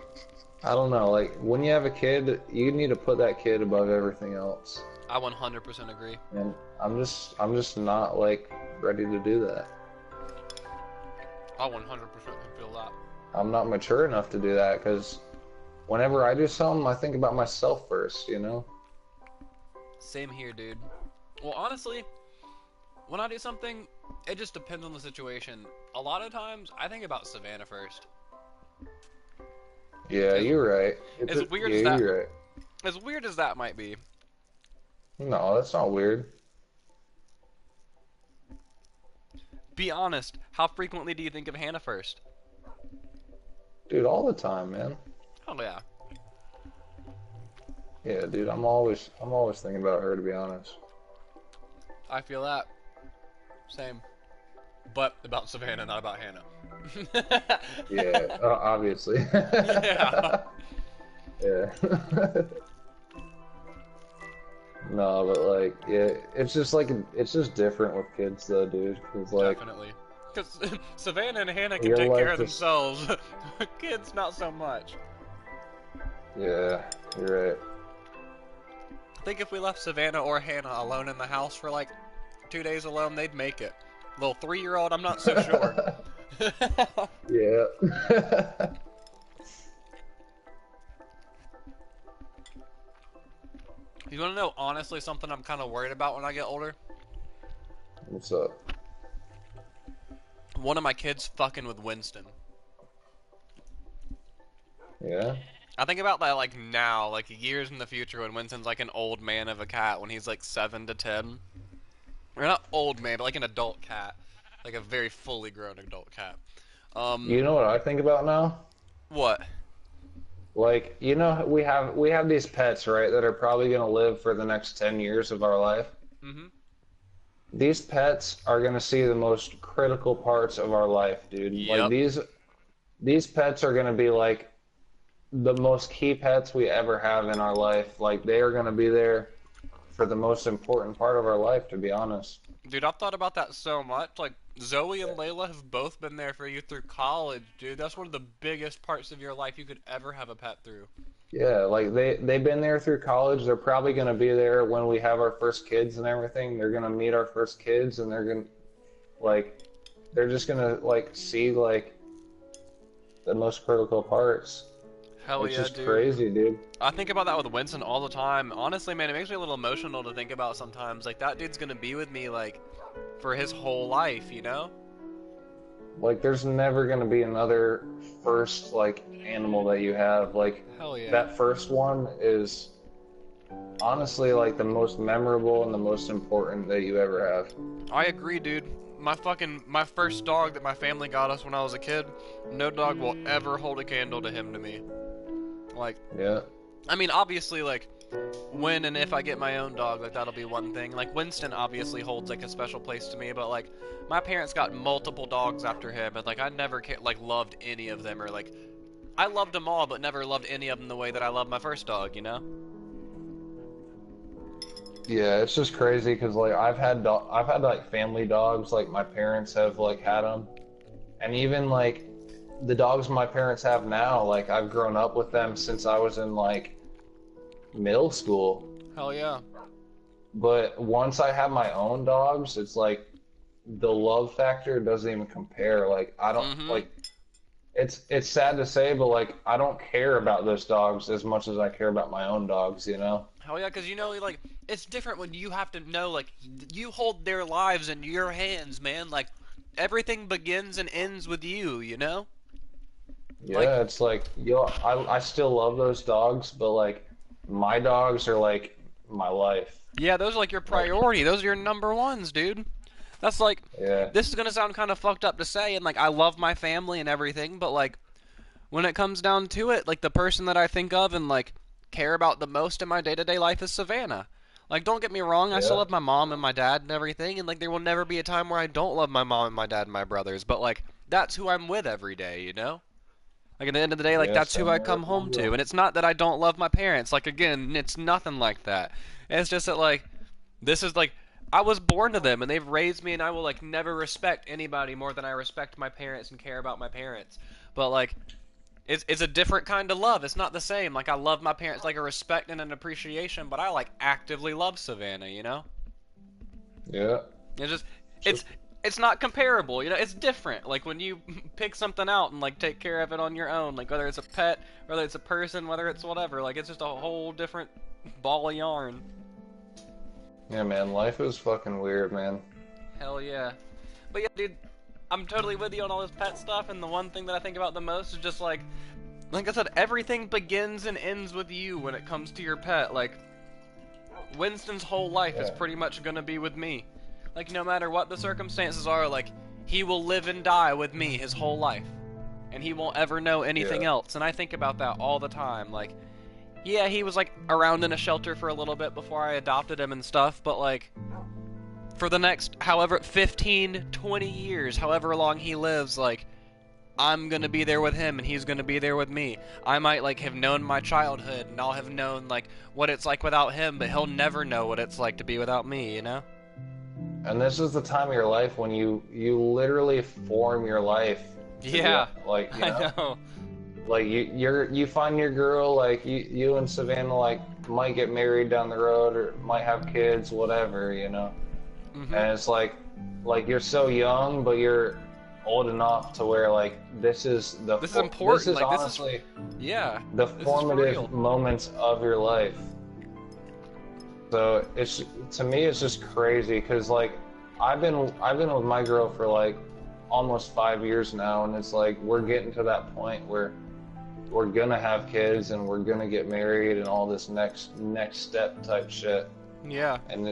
I don't know. Like when you have a kid, you need to put that kid above everything else. I 100% agree. And I'm just not like ready to do that. I 100% feel that. I'm not mature enough to do that because whenever I do something, I think about myself first, you know? Same here, dude. Well, honestly, when I do something, it just depends on the situation. A lot of times, I think about Savannah first. Yeah, you're right. As weird yeah, as that- you're right. As weird as that might be. No, that's not weird. Be honest, how frequently do you think of Hannah first? Dude, all the time, man. Oh, yeah. Yeah, dude, I'm always thinking about her, to be honest. I feel that. Same. But about Savannah, not about Hannah. Yeah, obviously. Yeah. Yeah. No, but like, yeah, it's just different with kids, though, dude. 'Cause like, Definitely. Because Savannah and Hannah can Real take life care of is- themselves. Kids, not so much. yeah, you're right. I think if we left Savannah or Hannah alone in the house for like 2 days alone, they'd make it. Little 3-year-old, I'm not so sure. Yeah. You want to know, honestly, something I'm kind of worried about when I get older? What's up? One of my kids fucking with Winston. Yeah. I think about that like now, like years in the future when Winston's like an old man of a cat when he's like 7 to 10. Or not old man, but like an adult cat. Like a very fully grown adult cat. You know what I think about now? What? Like, you know, we have these pets, right, that are probably gonna live for the next 10 years of our life. Mm-hmm. These pets are gonna see the most critical parts of our life, dude. Like Yep. these pets are gonna be like the most key pets we ever have in our life. Like they are gonna be there for the most important part of our life, to be honest. Dude, I've thought about that so much. Like, Zoe and Layla have both been there for you through college, dude. That's one of the biggest parts of your life you could ever have a pet through. Yeah, like they've been there through college. They're probably gonna be there when we have our first kids and everything. They're gonna meet our first kids and like they're just gonna like see like the most critical parts. Hell It's yeah, just dude. crazy, dude. I think about that with Winston all the time. Honestly, man, it makes me a little emotional to think about sometimes. Like, that dude's gonna be with me, like, for his whole life, you know? Like there's never gonna be another first like animal that you have. Like Hell yeah. that first one is honestly like the most memorable and the most important that you ever have. I agree, dude. My first dog that my family got us when I was a kid, no dog will ever hold a candle to him to me. Like, Yeah. I mean, obviously, like, when and if I get my own dog, like, that'll be one thing. Like, Winston obviously holds, like, a special place to me, but, like, my parents got multiple dogs after him, and, like, I never, loved any of them, or, like, I loved them all, but never loved any of them the way that I loved my first dog, you know? Yeah, it's just crazy because like I've had like family dogs, like my parents have like had them, and even like the dogs my parents have now, like I've grown up with them since I was in like middle school. Hell yeah. But once I have my own dogs, it's like the love factor doesn't even compare. Like I don't Mm-hmm. like it's sad to say, but like I don't care about those dogs as much as I care about my own dogs, you know? Hell yeah, because, you know, like, it's different when you have to know, like, you hold their lives in your hands, man. Like, everything begins and ends with you, you know? Yeah, Like, it's like, yo, I still love those dogs, but like my dogs are like my life. yeah, those are, like, your priority. Those are your number ones, dude. That's, like, Yeah. this is gonna sound kind of fucked up to say, and, like, I love my family and everything, but, like, when it comes down to it, like, the person that I think of and, like, care about the most in my day-to-day life is Savannah. Like, don't get me wrong, I still Yeah. love my mom and my dad and everything, and, like, there will never be a time where I don't love my mom and my dad and my brothers, but, like, that's who I'm with every day, you know? Like, at the end of the day, like, Yeah, that's who same I here come with home you. to, and it's not that I don't love my parents. Like, again, it's nothing like that. It's just that, like, this is, like, I was born to them, and they've raised me, and I will, like, never respect anybody more than I respect my parents and care about my parents. But, like, it's a different kind of love. It's not the same. Like, I love my parents like a respect and an appreciation, but I like actively love Savannah, you know? Yeah. It's just Just it's not comparable, you know? It's different. Like when you pick something out and like take care of it on your own, like whether it's a pet, whether it's a person, whether it's whatever, like it's just a whole different ball of yarn. yeah, man, life is fucking weird, man. Hell yeah. But yeah, dude, I'm totally with you on all this pet stuff, and the one thing that I think about the most is just like I said, everything begins and ends with you when it comes to your pet. Like, Winston's whole life is Yeah. pretty much gonna be with me. Like, no matter what the circumstances are, like, he will live and die with me his whole life. And he won't ever know anything Yeah. else. And I think about that all the time. Like, yeah, he was, like, around in a shelter for a little bit before I adopted him and stuff, but, like, for the next, however, 15, 20 years, however long he lives, like, I'm gonna be there with him and he's gonna be there with me. I might like have known my childhood and I'll have known like what it's like without him, but he'll never know what it's like to be without me, you know? And this is the time of your life when you literally form your life. to be- Yeah. Like, you know, I know. like you find your girl, like you and Savannah like might get married down the road or might have kids, whatever, you know. And it's like you're so young, but you're old enough to where like this is important. This is like, honestly the this formative moments of your life. So it's, to me, it's just crazy because like I've been with my girl for like almost 5 years now, and it's like we're getting to that point where we're gonna have kids and we're gonna get married and all this next step type shit. Yeah. And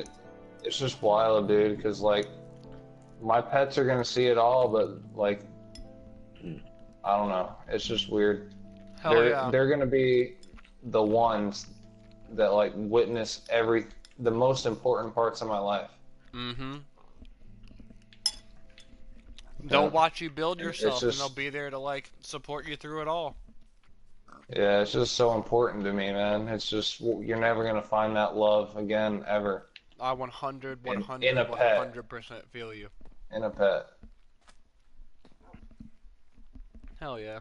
it's just wild, dude, because like my pets are gonna see it all, but like I don't know, it's just weird. They're gonna be the ones that like witness the most important parts of my life. They'll watch you build yourself, and they'll be there to like support you through it all. Yeah, it's just so important to me, man. It's just, you're never gonna find that love again, ever. I 100% feel you. In a pet. Hell yeah.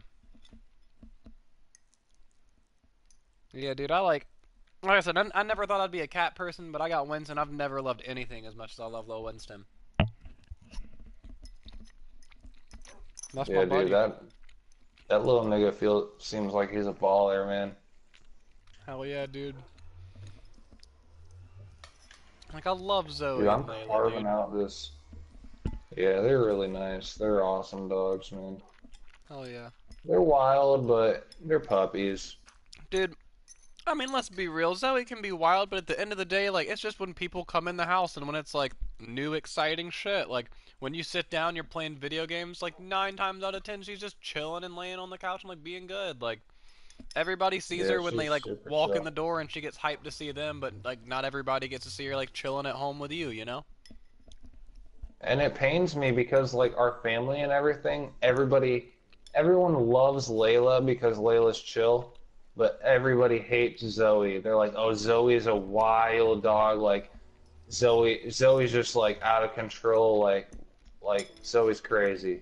Yeah, dude, like I said, I never thought I'd be a cat person, but I got Winston. I've never loved anything as much as I love little Winston. That's my buddy. Dude, that little nigga seems like he's a baller, man. Hell yeah, dude. Like, I love Zoe. Dude, I'm and Layla, carving out this. Yeah, they're really nice. They're awesome dogs, man. Hell yeah. They're wild, but they're puppies. Dude, I mean, let's be real. Zoe can be wild, but at the end of the day, like, it's just when people come in the house and when it's, like, new, exciting shit. Like, when you sit down, you're playing video games, like, 9 times out of 10, she's just chilling and laying on the couch and, like, being good. Like, everybody sees her when they, like, walk in the door and she gets hyped to see them, but, like, not everybody gets to see her, like, chilling at home with you, you know? And it pains me because, like, our family and everything, everyone loves Layla because Layla's chill, but everybody hates Zoe. They're like, oh, Zoe's a wild dog, like, Zoe's just, like, out of control, like Zoe's crazy.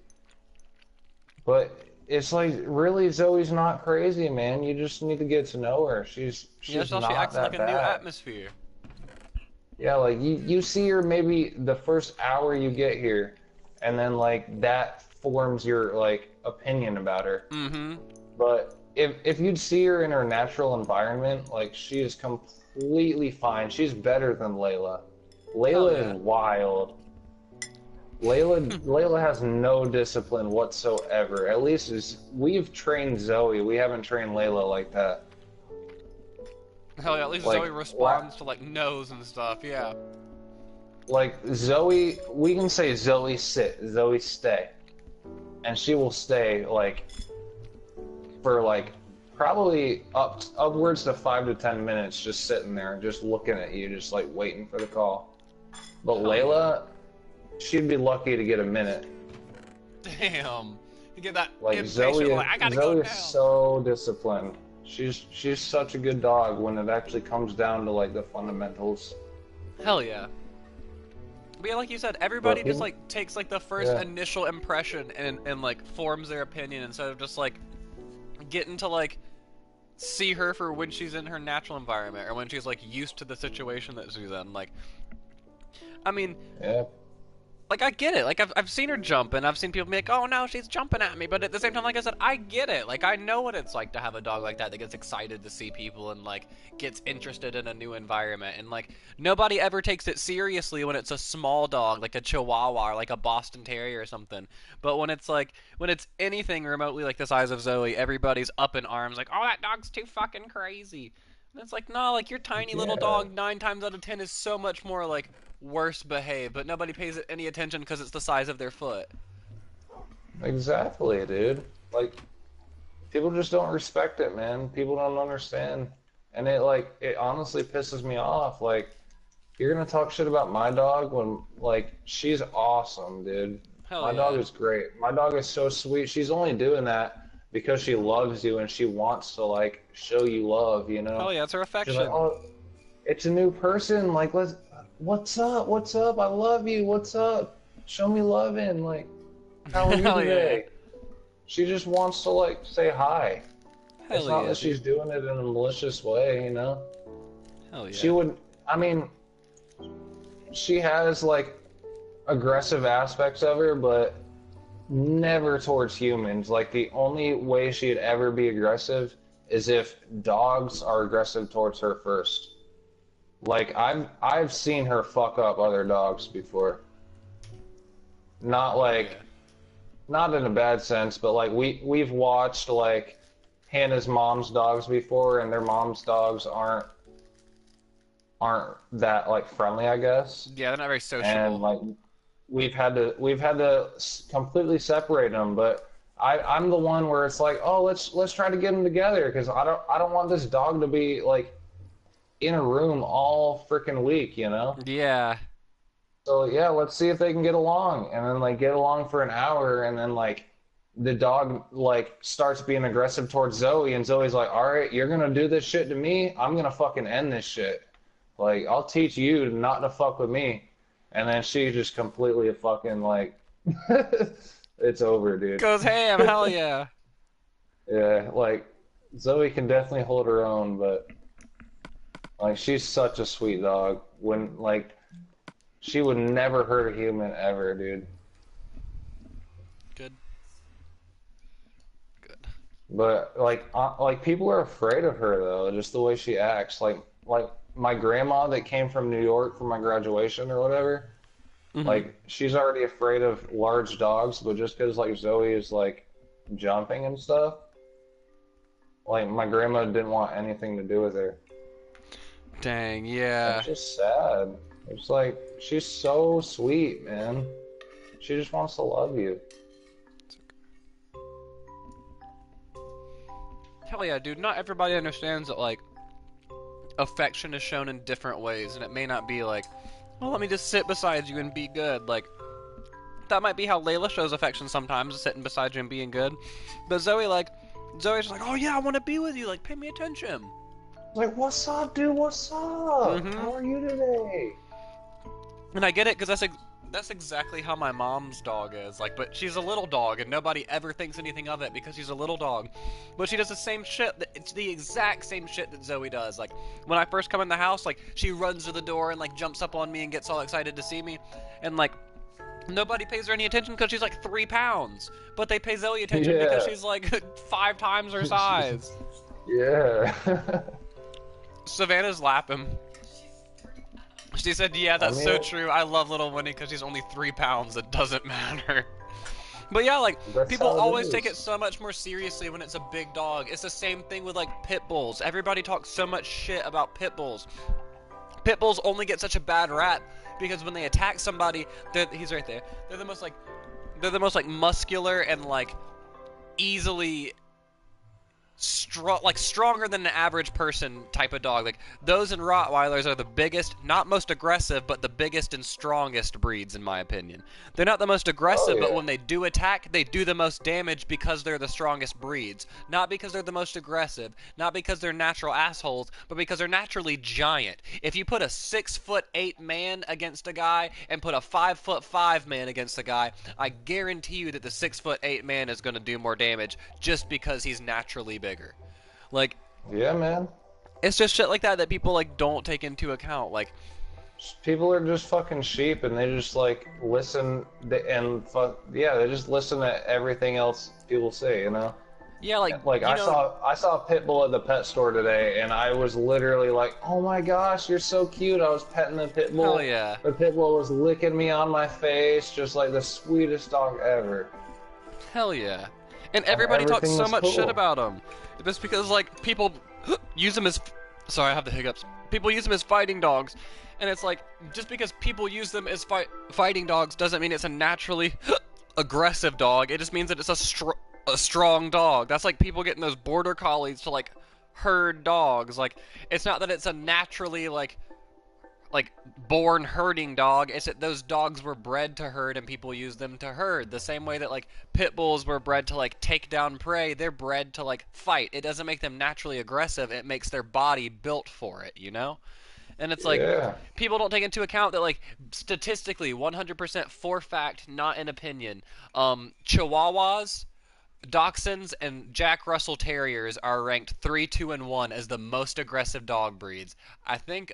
But it's like, really, Zoe's not crazy, man. You just need to get to know her. She's not she acts that like bad. a new atmosphere. Yeah, like, you see her maybe the first hour you get here, and then, like, that forms your, like, opinion about her. But if you'd see her in her natural environment, like, she is completely fine. She's better than Layla. Layla is wild. Layla has no discipline whatsoever. At least we've trained Zoe. We haven't trained Layla like that. Hell yeah, at least Like, Zoe responds to, like, no's and stuff, yeah. Like, Zoe, we can say, Zoe sit, Zoe stay. And she will stay, like, for, like, probably upwards to 5 to 10 minutes just sitting there, just looking at you, just, like, waiting for the call. But Layla, she'd be lucky to get a minute. Damn. You get that like impatient, Zoe, like, I gotta Zoe go is now. so disciplined. She's such a good dog when it actually comes down to like the fundamentals. Hell yeah. But yeah, like you said, everybody just like takes like the first initial impression and like forms their opinion instead of just like getting to like see her for when she's in her natural environment or when she's like used to the situation that she's in. Like, I mean, like, I get it. Like, I've seen her jump, and I've seen people be like, oh, no, she's jumping at me. But at the same time, like I said, I get it. Like, I know what it's like to have a dog like that gets excited to see people and, like, gets interested in a new environment. And, like, nobody ever takes it seriously when it's a small dog, like a Chihuahua or, like, a Boston Terrier or something. But when it's, like, when it's anything remotely like the size of Zoe, everybody's up in arms, like, oh, that dog's too fucking crazy. And it's like, no, like, your tiny little dog 9 times out of 10 is so much more, like, worse behaved, but nobody pays it any attention because it's the size of their foot. Exactly, dude. Like, people just don't respect it, man. People don't understand. And it honestly pisses me off. Like, you're gonna talk shit about my dog when, like, she's awesome, dude. My dog is great. My dog is so sweet. She's only doing that because she loves you and she wants to, like, show you love, you know? Oh yeah, it's her affection. She's like, oh, it's a new person. Like, what's up? What's up? I love you. What's up? Show me loving. Like, how are you today? She just wants to, like, say hi. It's not that she's doing it in a malicious way, you know? Hell yeah. She would, I mean, she has, like, aggressive aspects of her, but never towards humans. Like the only way she'd ever be aggressive is if dogs are aggressive towards her first. Like I've seen her fuck up other dogs before. Not like Yeah. not in a bad sense, but like we've watched like Hannah's mom's dogs before, and their mom's dogs aren't that like friendly, I guess. Yeah, they're not very And sociable. like we've had to completely separate them, but I'm the one where it's like, oh, let's try to get them together because I don't want this dog to be like in a room all freaking week, you know? Yeah. So yeah, let's see if they can get along, and then like get along for an hour, and then like the dog like starts being aggressive towards Zoe, and Zoe's like, all right, you're gonna do this shit to me, I'm gonna fucking end this shit. Like I'll teach you not to fuck with me, and then she just completely fucking like, it's over, dude. Goes ham, hell yeah. Yeah, like Zoe can definitely hold her own, but like she's such a sweet dog. When like she would never hurt a human ever, dude. Good. Good. But like people are afraid of her though, just the way she acts. Like my grandma that came from New York for my graduation or whatever. Mm-hmm. Like she's already afraid of large dogs, but just because like Zoe is like jumping and stuff, like my grandma didn't want anything to do with her. Dang, yeah. It's just sad. It's like she's so sweet, man. She just wants to love you. Hell yeah, dude. Not everybody understands that, like, affection is shown in different ways, and it may not be like, well, let me just sit beside you and be good. Like, that might be how Layla shows affection sometimes, sitting beside you and being good. But Zoe's just like, oh yeah, I want to be with you. Like, pay me attention. Like, what's up, dude? What's up? Mhm. How are you today? And I get it, because that's exactly how my mom's dog is. Like, but she's a little dog, and nobody ever thinks anything of it because she's a little dog. But she does the same shit. It's the exact same shit that Zoe does. Like, when I first come in the house, like, she runs to the door and, like, jumps up on me and gets all excited to see me. And, like, nobody pays her any attention because she's, like, 3 pounds. But they pay Zoe attention because Yeah. she's, like, 5 times her size. Yeah. Savannah's laughing. She said, yeah, that's so mean, true. I love little Winnie because she's only 3 pounds. It doesn't matter. But yeah, like, That's people how it always is. take it so much more seriously when it's a big dog. It's the same thing with, like, pit bulls. Everybody talks so much shit about pit bulls. Pit bulls only get such a bad rap because when they attack somebody, he's right there. They're the most, like, muscular and, like, easily stronger than an average person type of dog. Like, those and Rottweilers are the biggest, not most aggressive, but the biggest and strongest breeds in my opinion. They're not the most aggressive, Oh, but yeah. when they do attack, they do the most damage because they're the strongest breeds. Not because they're the most aggressive, not because they're natural assholes, but because they're naturally giant. If you put a 6'8" man against a guy and put a 5'5" man against a guy, I guarantee you that the 6'8" man is going to do more damage just because he's naturally bigger. Like, Yeah, man. it's just shit like that people, like, don't take into account. Like, People are just fucking sheep, and they just like listen and fuck. Yeah, they just listen to everything else people say. You know. yeah, like, Like you I know, saw a pit bull at the pet store today, and I was literally like, "Oh my gosh, you're so cute!" I was petting the pit bull. hell yeah. The pit bull was licking me on my face, just like the sweetest dog ever. Hell yeah. And everybody talks everything so was much cool. shit about them. Just because, like, people use them as... Sorry, I have the hiccups. People use them as fighting dogs. And it's like, just because people use them as fighting dogs doesn't mean it's a naturally aggressive dog. It just means that it's a strong dog. That's like people getting those border collies to, like, herd dogs. Like, it's not that it's a naturally, like born herding dog. It's that those dogs were bred to herd and people use them to herd. The same way that, like, pit bulls were bred to, like, take down prey, they're bred to, like, fight. It doesn't make them naturally aggressive. It makes their body built for it, you know? And it's like, Yeah. people don't take into account that, like, statistically, 100% for fact, not an opinion, Chihuahuas Dachshunds and Jack Russell Terriers are ranked 3, 2, and 1 as the most aggressive dog breeds. I think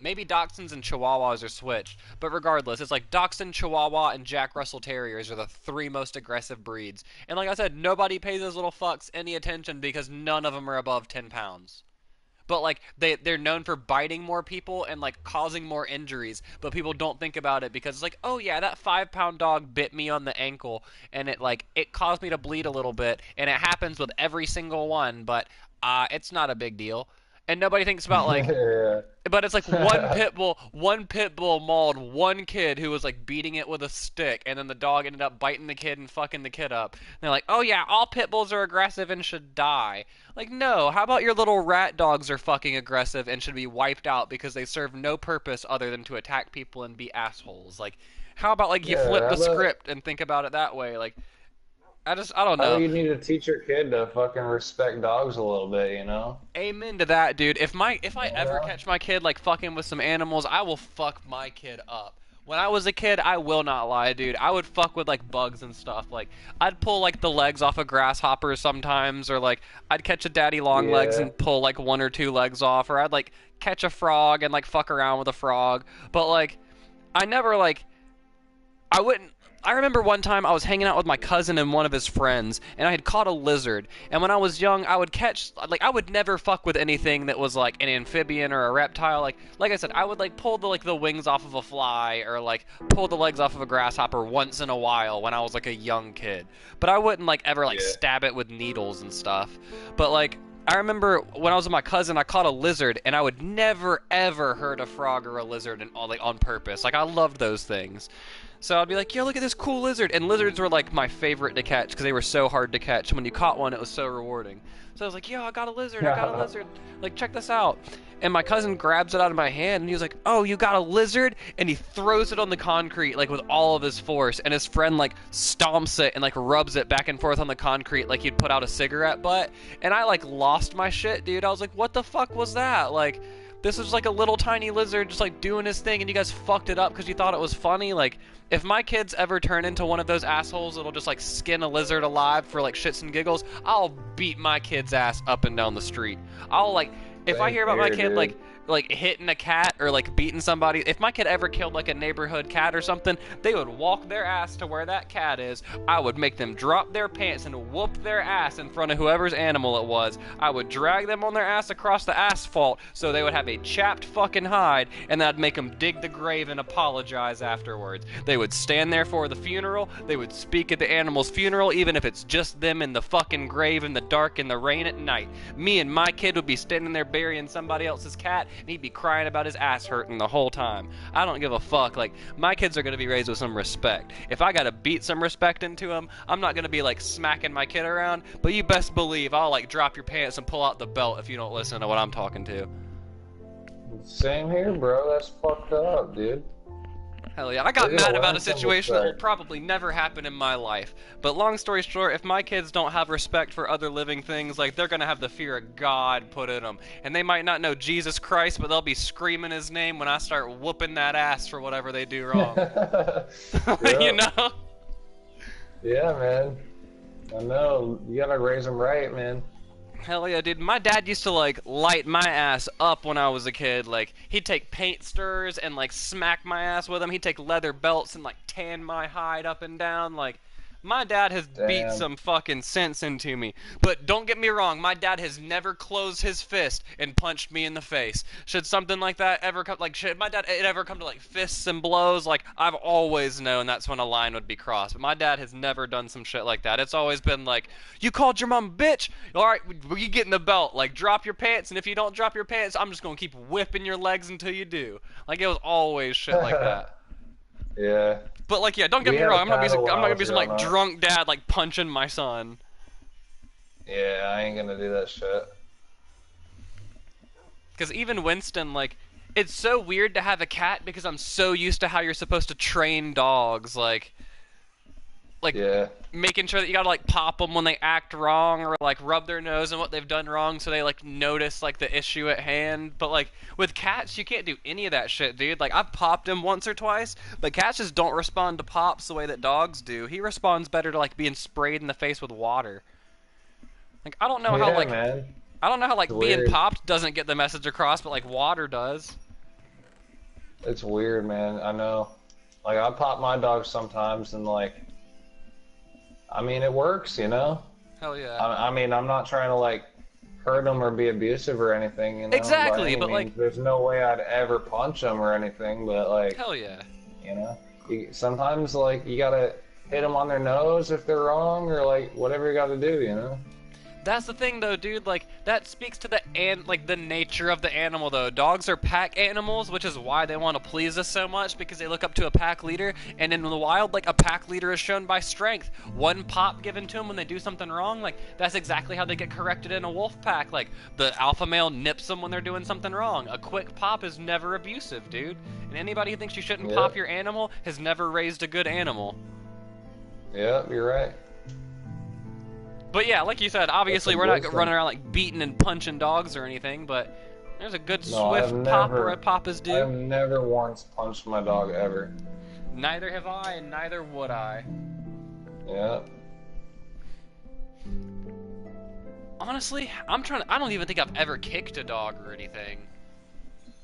maybe Dachshunds and Chihuahuas are switched, but regardless, it's like Dachshund, Chihuahua, and Jack Russell Terriers are the 3 most aggressive breeds. And like I said, nobody pays those little fucks any attention because none of them are above 10 pounds. But like they're known for biting more people and like causing more injuries, but people don't think about it because it's like, oh yeah, that 5 pound dog bit me on the ankle and it caused me to bleed a little bit, and it happens with every single one, but it's not a big deal. And nobody thinks about like, Yeah. but it's like one pit bull mauled one kid who was like beating it with a stick, and then the dog ended up biting the kid and fucking the kid up. And they're like, oh yeah, all pit bulls are aggressive and should die. Like, no, how about your little rat dogs are fucking aggressive and should be wiped out because they serve no purpose other than to attack people and be assholes? Like, how about like you Yeah, flip how the about script and think about it that way? Like, I don't how about know. you need to teach your kid to fucking respect dogs a little bit, you know? Amen to that, dude. If I ever Yeah. catch my kid like fucking with some animals, I will fuck my kid up. When I was a kid, I will not lie, dude. I would fuck with like bugs and stuff. Like I'd pull like the legs off of grasshoppers sometimes, or like I'd catch a daddy long legs Yeah. and pull like 1 or 2 legs off, or I'd like catch a frog and like fuck around with a frog. But like I never like I wouldn't. I remember one time I was hanging out with my cousin and one of his friends, and I had caught a lizard. And when I was young, I would catch, like, I would never fuck with anything that was like an amphibian or a reptile. Like I said, I would like pull the wings off of a fly or like pull the legs off of a grasshopper once in a while when I was like a young kid. But I wouldn't like ever like Yeah. stab it with needles and stuff. But like. I remember when I was with my cousin, I caught a lizard, and I would never ever hurt a frog or a lizard, and like on purpose. Like I loved those things. So I'd be like, yo, look at this cool lizard. And lizards were like my favorite to catch because they were so hard to catch. And when you caught one, it was so rewarding. So I was like, yo, I got a lizard. I got a lizard. Like, check this out. And my cousin grabs it out of my hand and he was like, oh, you got a lizard? And he throws it on the concrete like with all of his force. And his friend like stomps it and like rubs it back and forth on the concrete like you'd put out a cigarette butt. And I like lost my shit, dude. I was like, what the fuck was that? Like, this was like a little tiny lizard just like doing his thing, and you guys fucked it up because you thought it was funny. Like, if my kids ever turn into one of those assholes that'll just like skin a lizard alive for like shits and giggles, I'll beat my kid's ass up and down the street. I'll like, if I Same hear about my here, kid dude. like hitting a cat or like beating somebody, if my kid ever killed like a neighborhood cat or something, they would walk their ass to where that cat is. I would make them drop their pants and whoop their ass in front of whoever's animal it was. I would drag them on their ass across the asphalt so they would have a chapped fucking hide, and then I'd make them dig the grave and apologize afterwards. They would stand there for the funeral. They would speak at the animal's funeral, even if it's just them in the fucking grave in the dark in the rain at night. Me and my kid would be standing there burying somebody else's cat, and he'd be crying about his ass hurting the whole time. I don't give a fuck. Like, my kids are gonna be raised with some respect. If I gotta beat some respect into them, I'm not gonna be like smacking my kid around, but you best believe I'll like drop your pants and pull out the belt if you don't listen to what I'm talking to. Same here, bro. That's fucked up, dude. Hell yeah. I got They're gonna mad about learn a some situation that will respect. probably never happen in my life. But long story short, if my kids don't have respect for other living things, like, they're gonna have the fear of God put in them. And they might not know Jesus Christ, but they'll be screaming his name when I start whooping that ass for whatever they do wrong. You Yeah. know? Yeah, man. I know. You gotta raise them right, man. Hell yeah, dude. My dad used to, like, light my ass up when I was a kid. Like, he'd take paint stirrers and, like, smack my ass with them. He'd take leather belts and, like, tan my hide up and down. Like, my dad has beat Damn. some fucking sense into me. But don't get me wrong, my dad has never closed his fist and punched me in the face. Should something like that ever come, like, should my dad it ever come to, like, fists and blows? Like, I've always known that's when a line would be crossed. But my dad has never done some shit like that. It's always been like, you called your mom a bitch? Alright, you get in the belt. Like, drop your pants, and if you don't drop your pants, I'm just gonna keep whipping your legs until you do. Like, it was always shit like that. Yeah. But like, yeah, don't get We me had wrong. a I'm not gonna paddle be, I'm not when I gonna be was some like growing up. drunk dad like punching my son. Yeah, I ain't gonna do that shit. Because even Winston, like, it's so weird to have a cat because I'm so used to how you're supposed to train dogs. Like, like Yeah. making sure that you gotta like pop them when they act wrong, or like rub their nose in what they've done wrong so they like notice like the issue at hand. But like with cats, you can't do any of that shit, dude. Like I've popped him once or twice, but cats just don't respond to pops the way that dogs do. He responds better to like being sprayed in the face with water. Like I don't know how Yeah, like man. I don't know how It's like being weird. popped doesn't get the message across, but like water does. It's weird, man. I know. Like I pop my dog sometimes, and like, I mean, it works, you know. Hell yeah. I mean, I'm not trying to like hurt them or be abusive or anything, you know. By Exactly, any but means. like There's no way I'd ever punch them or anything. But like, hell yeah. you know, sometimes like you gotta hit them on their nose if they're wrong, or like whatever you gotta do, you know. That's the thing, though, dude. Like that speaks to the nature of the animal, though. Dogs are pack animals, which is why they want to please us so much, because they look up to a pack leader. And in the wild, like a pack leader is shown by strength. One pop given to them when they do something wrong, like that's exactly how they get corrected in a wolf pack. Like the alpha male nips them when they're doing something wrong. A quick pop is never abusive, dude. And anybody who thinks you shouldn't Yeah. pop your animal has never raised a good animal. Yeah, you're right. But yeah, like you said, obviously That's we're a not wisdom. running around like beating and punching dogs or anything, but there's a good No, I've swift pop never- where papas do. I've never once punched my dog ever. Neither have I, and neither would I. Yeah. Honestly, I don't even think I've ever kicked a dog or anything.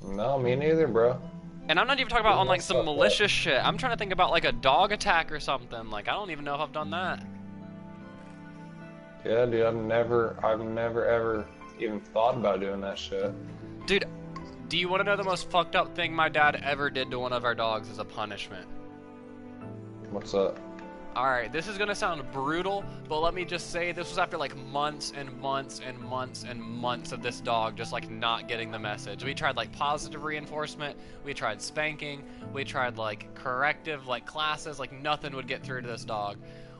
No, me neither, bro. And I'm not even talking about on like some Fucked up. malicious shit. I'm trying to think about like a dog attack or something. Like I don't even know if I've done that. Yeah, dude, I've never ever even thought about doing that shit. Dude, do you want to know the most fucked up thing my dad ever did to one of our dogs as a punishment? What's up? Alright, this is gonna sound brutal, but let me just say this was after like months and months and months and months of this dog just like not getting the message. We tried like positive reinforcement, we tried spanking, we tried like corrective like classes, like nothing would get through to this dog.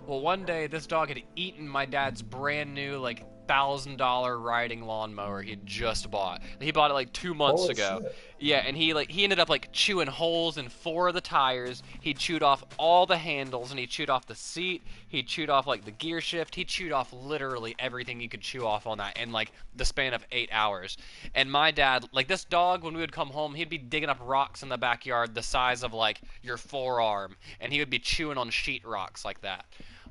Well, one day this dog had eaten my dad's brand new like $1,000 riding lawnmower he had just bought. He bought it like 2 months Holy ago. shit. Yeah, and he ended up like chewing holes in 4 of the tires. He chewed off all the handles, and he chewed off the seat. He chewed off like the gear shift. He chewed off literally everything you could chew off on that in like the span of 8 hours. And my dad, like this dog, when we would come home, he'd be digging up rocks in the backyard the size of like your forearm, and he would be chewing on sheet rocks like that.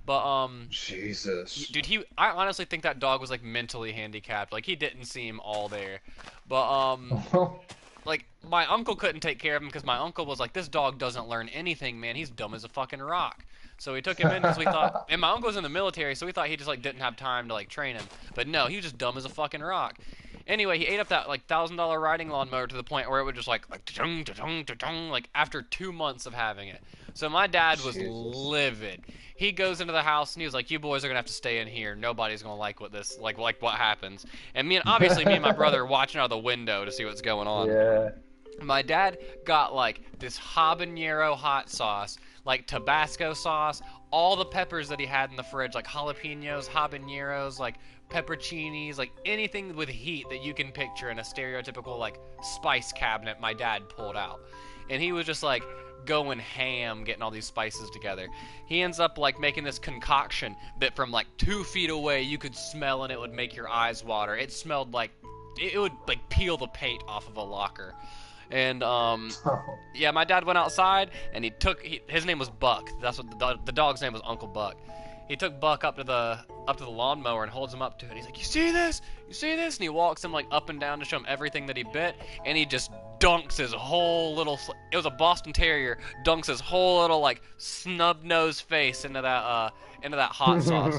But Jesus. dude, I honestly think that dog was like mentally handicapped. Like he didn't seem all there. But like my uncle couldn't take care of him because my uncle was like, this dog doesn't learn anything, man. He's dumb as a fucking rock. So we took him in because we thought, and my uncle was in the military, so we thought he just like didn't have time to like train him. But no, he was just dumb as a fucking rock. Anyway, he ate up that like $1,000 riding lawnmower to the point where it would just like da-dung, da-dung, da-dung, like after 2 months of having it. So my dad was Jesus. livid. He goes into the house and he was like, "You boys are gonna have to stay in here. Nobody's gonna like what this like what happens." And obviously me and my brother are watching out the window to see what's going on. Yeah. My dad got like this habanero hot sauce, like Tabasco sauce, all the peppers that he had in the fridge, like jalapenos, habaneros, like pepperoncinis, like anything with heat that you can picture in a stereotypical like spice cabinet my dad pulled out. And he was just like going ham getting all these spices together. He ends up like making this concoction that from like 2 feet away you could smell and it would make your eyes water. It smelled like it would like peel the paint off of a locker. And yeah, my dad went outside and his name was Buck. That's what the dog's name was, Uncle Buck. He took Buck up to the lawnmower and holds him up to it. He's like, "You see this? You see this?" And he walks him like up and down to show him everything that he bit, and he just dunks his whole little. It was a Boston Terrier. Dunks his whole little like snub-nosed face into that hot sauce.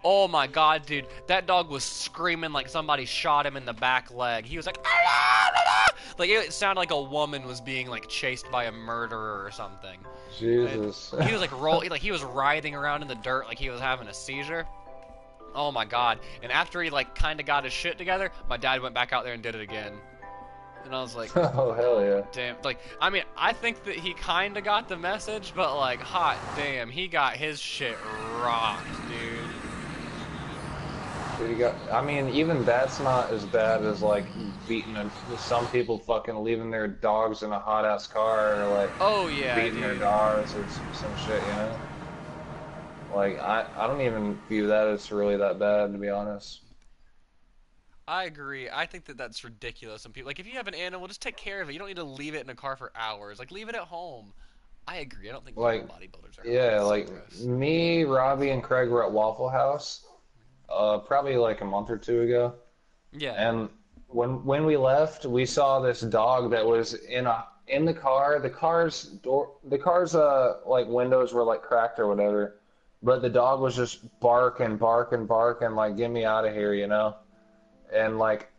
Oh my god, dude, that dog was screaming like somebody shot him in the back leg. He was like, "Ah, ah, ah." Like it sounded like a woman was being like chased by a murderer or something. Jesus. He was like he was writhing around in the dirt like he was having a seizure. Oh my god. And after he like kind of got his shit together, my dad went back out there and did it again. And I was like, Oh hell yeah. damn. Like, I mean, I think that he kind of got the message, but like, hot damn, he got his shit rocked, dude. Dude, I mean, even that's not as bad as like beating some people fucking leaving their dogs in a hot ass car or like Oh yeah, beating their dude. dogs or some shit, you know? Like I don't even view that as really that bad, to be honest. I agree. I think that that's ridiculous. And people like if you have an animal, just take care of it. You don't need to leave it in a car for hours. Like leave it at home. I agree. I don't think Like bodybuilders are healthy. yeah, It's so like gross. me, Robbie, and Craig were at Waffle House, probably like a month or two ago. Yeah. And when we left, we saw this dog that was in the car. The car's like windows were like cracked or whatever, but the dog was just barking, barking, barking, like get me out of here, you know? And like,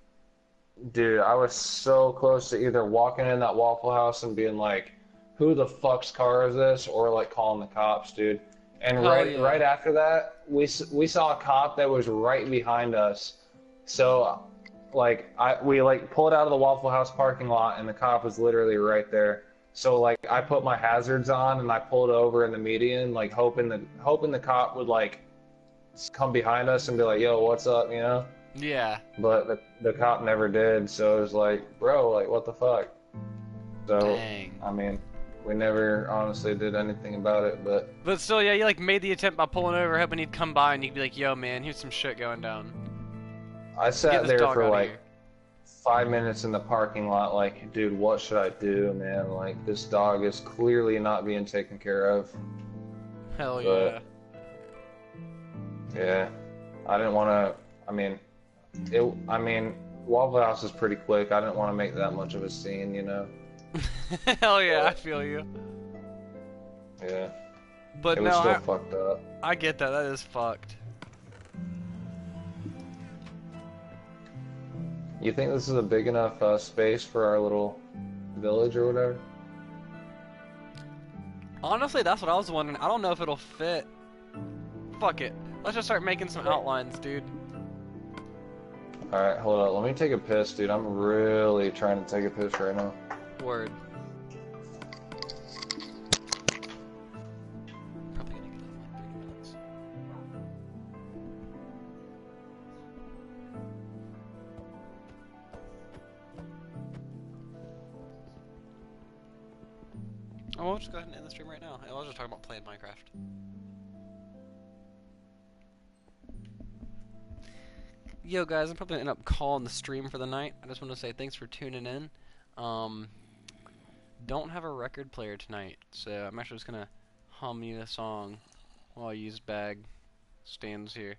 dude, I was so close to either walking in that Waffle House and being like, who the fuck's car is this? Or like calling the cops, dude. And Hell right yeah. after that, we saw a cop that was right behind us. So like we like pulled out of the Waffle House parking lot and the cop was literally right there. So like I put my hazards on and I pulled over in the median, like hoping the cop would like come behind us and be like, "Yo, what's up?" You know. Yeah. But the cop never did. So it was like, bro, like what the fuck? So Dang. I mean, we never honestly did anything about it, but But still, yeah, you like made the attempt by pulling over, hoping he'd come by and you'd be like, "Yo, man, here's some shit going down. I Get sat this there dog for out of like here." 5 minutes in the parking lot, like, dude, what should I do, man? Like, this dog is clearly not being taken care of. Hell But yeah. yeah, I didn't want to. I mean, I mean, Waffle House is pretty quick. I didn't want to make that much of a scene, you know. Hell yeah, I But feel you. yeah, But it was no, still I fucked up. I get that. That is fucked. You think this is a big enough space for our little village or whatever? Honestly, that's what I was wondering. I don't know if it'll fit. Fuck it. Let's just start making some outlines, dude. All right, hold up. Let me take a piss, dude. I'm really trying to take a piss right now. Word. Probably gonna get out in like 30 minutes. Oh, we'll just go ahead and end the stream right now. I was just talking about playing Minecraft. Yo, guys, I'm probably gonna end up calling the stream for the night. I just want to say thanks for tuning in. Don't have a record player tonight, so I'm actually just gonna hum you a song while I use bag stands here.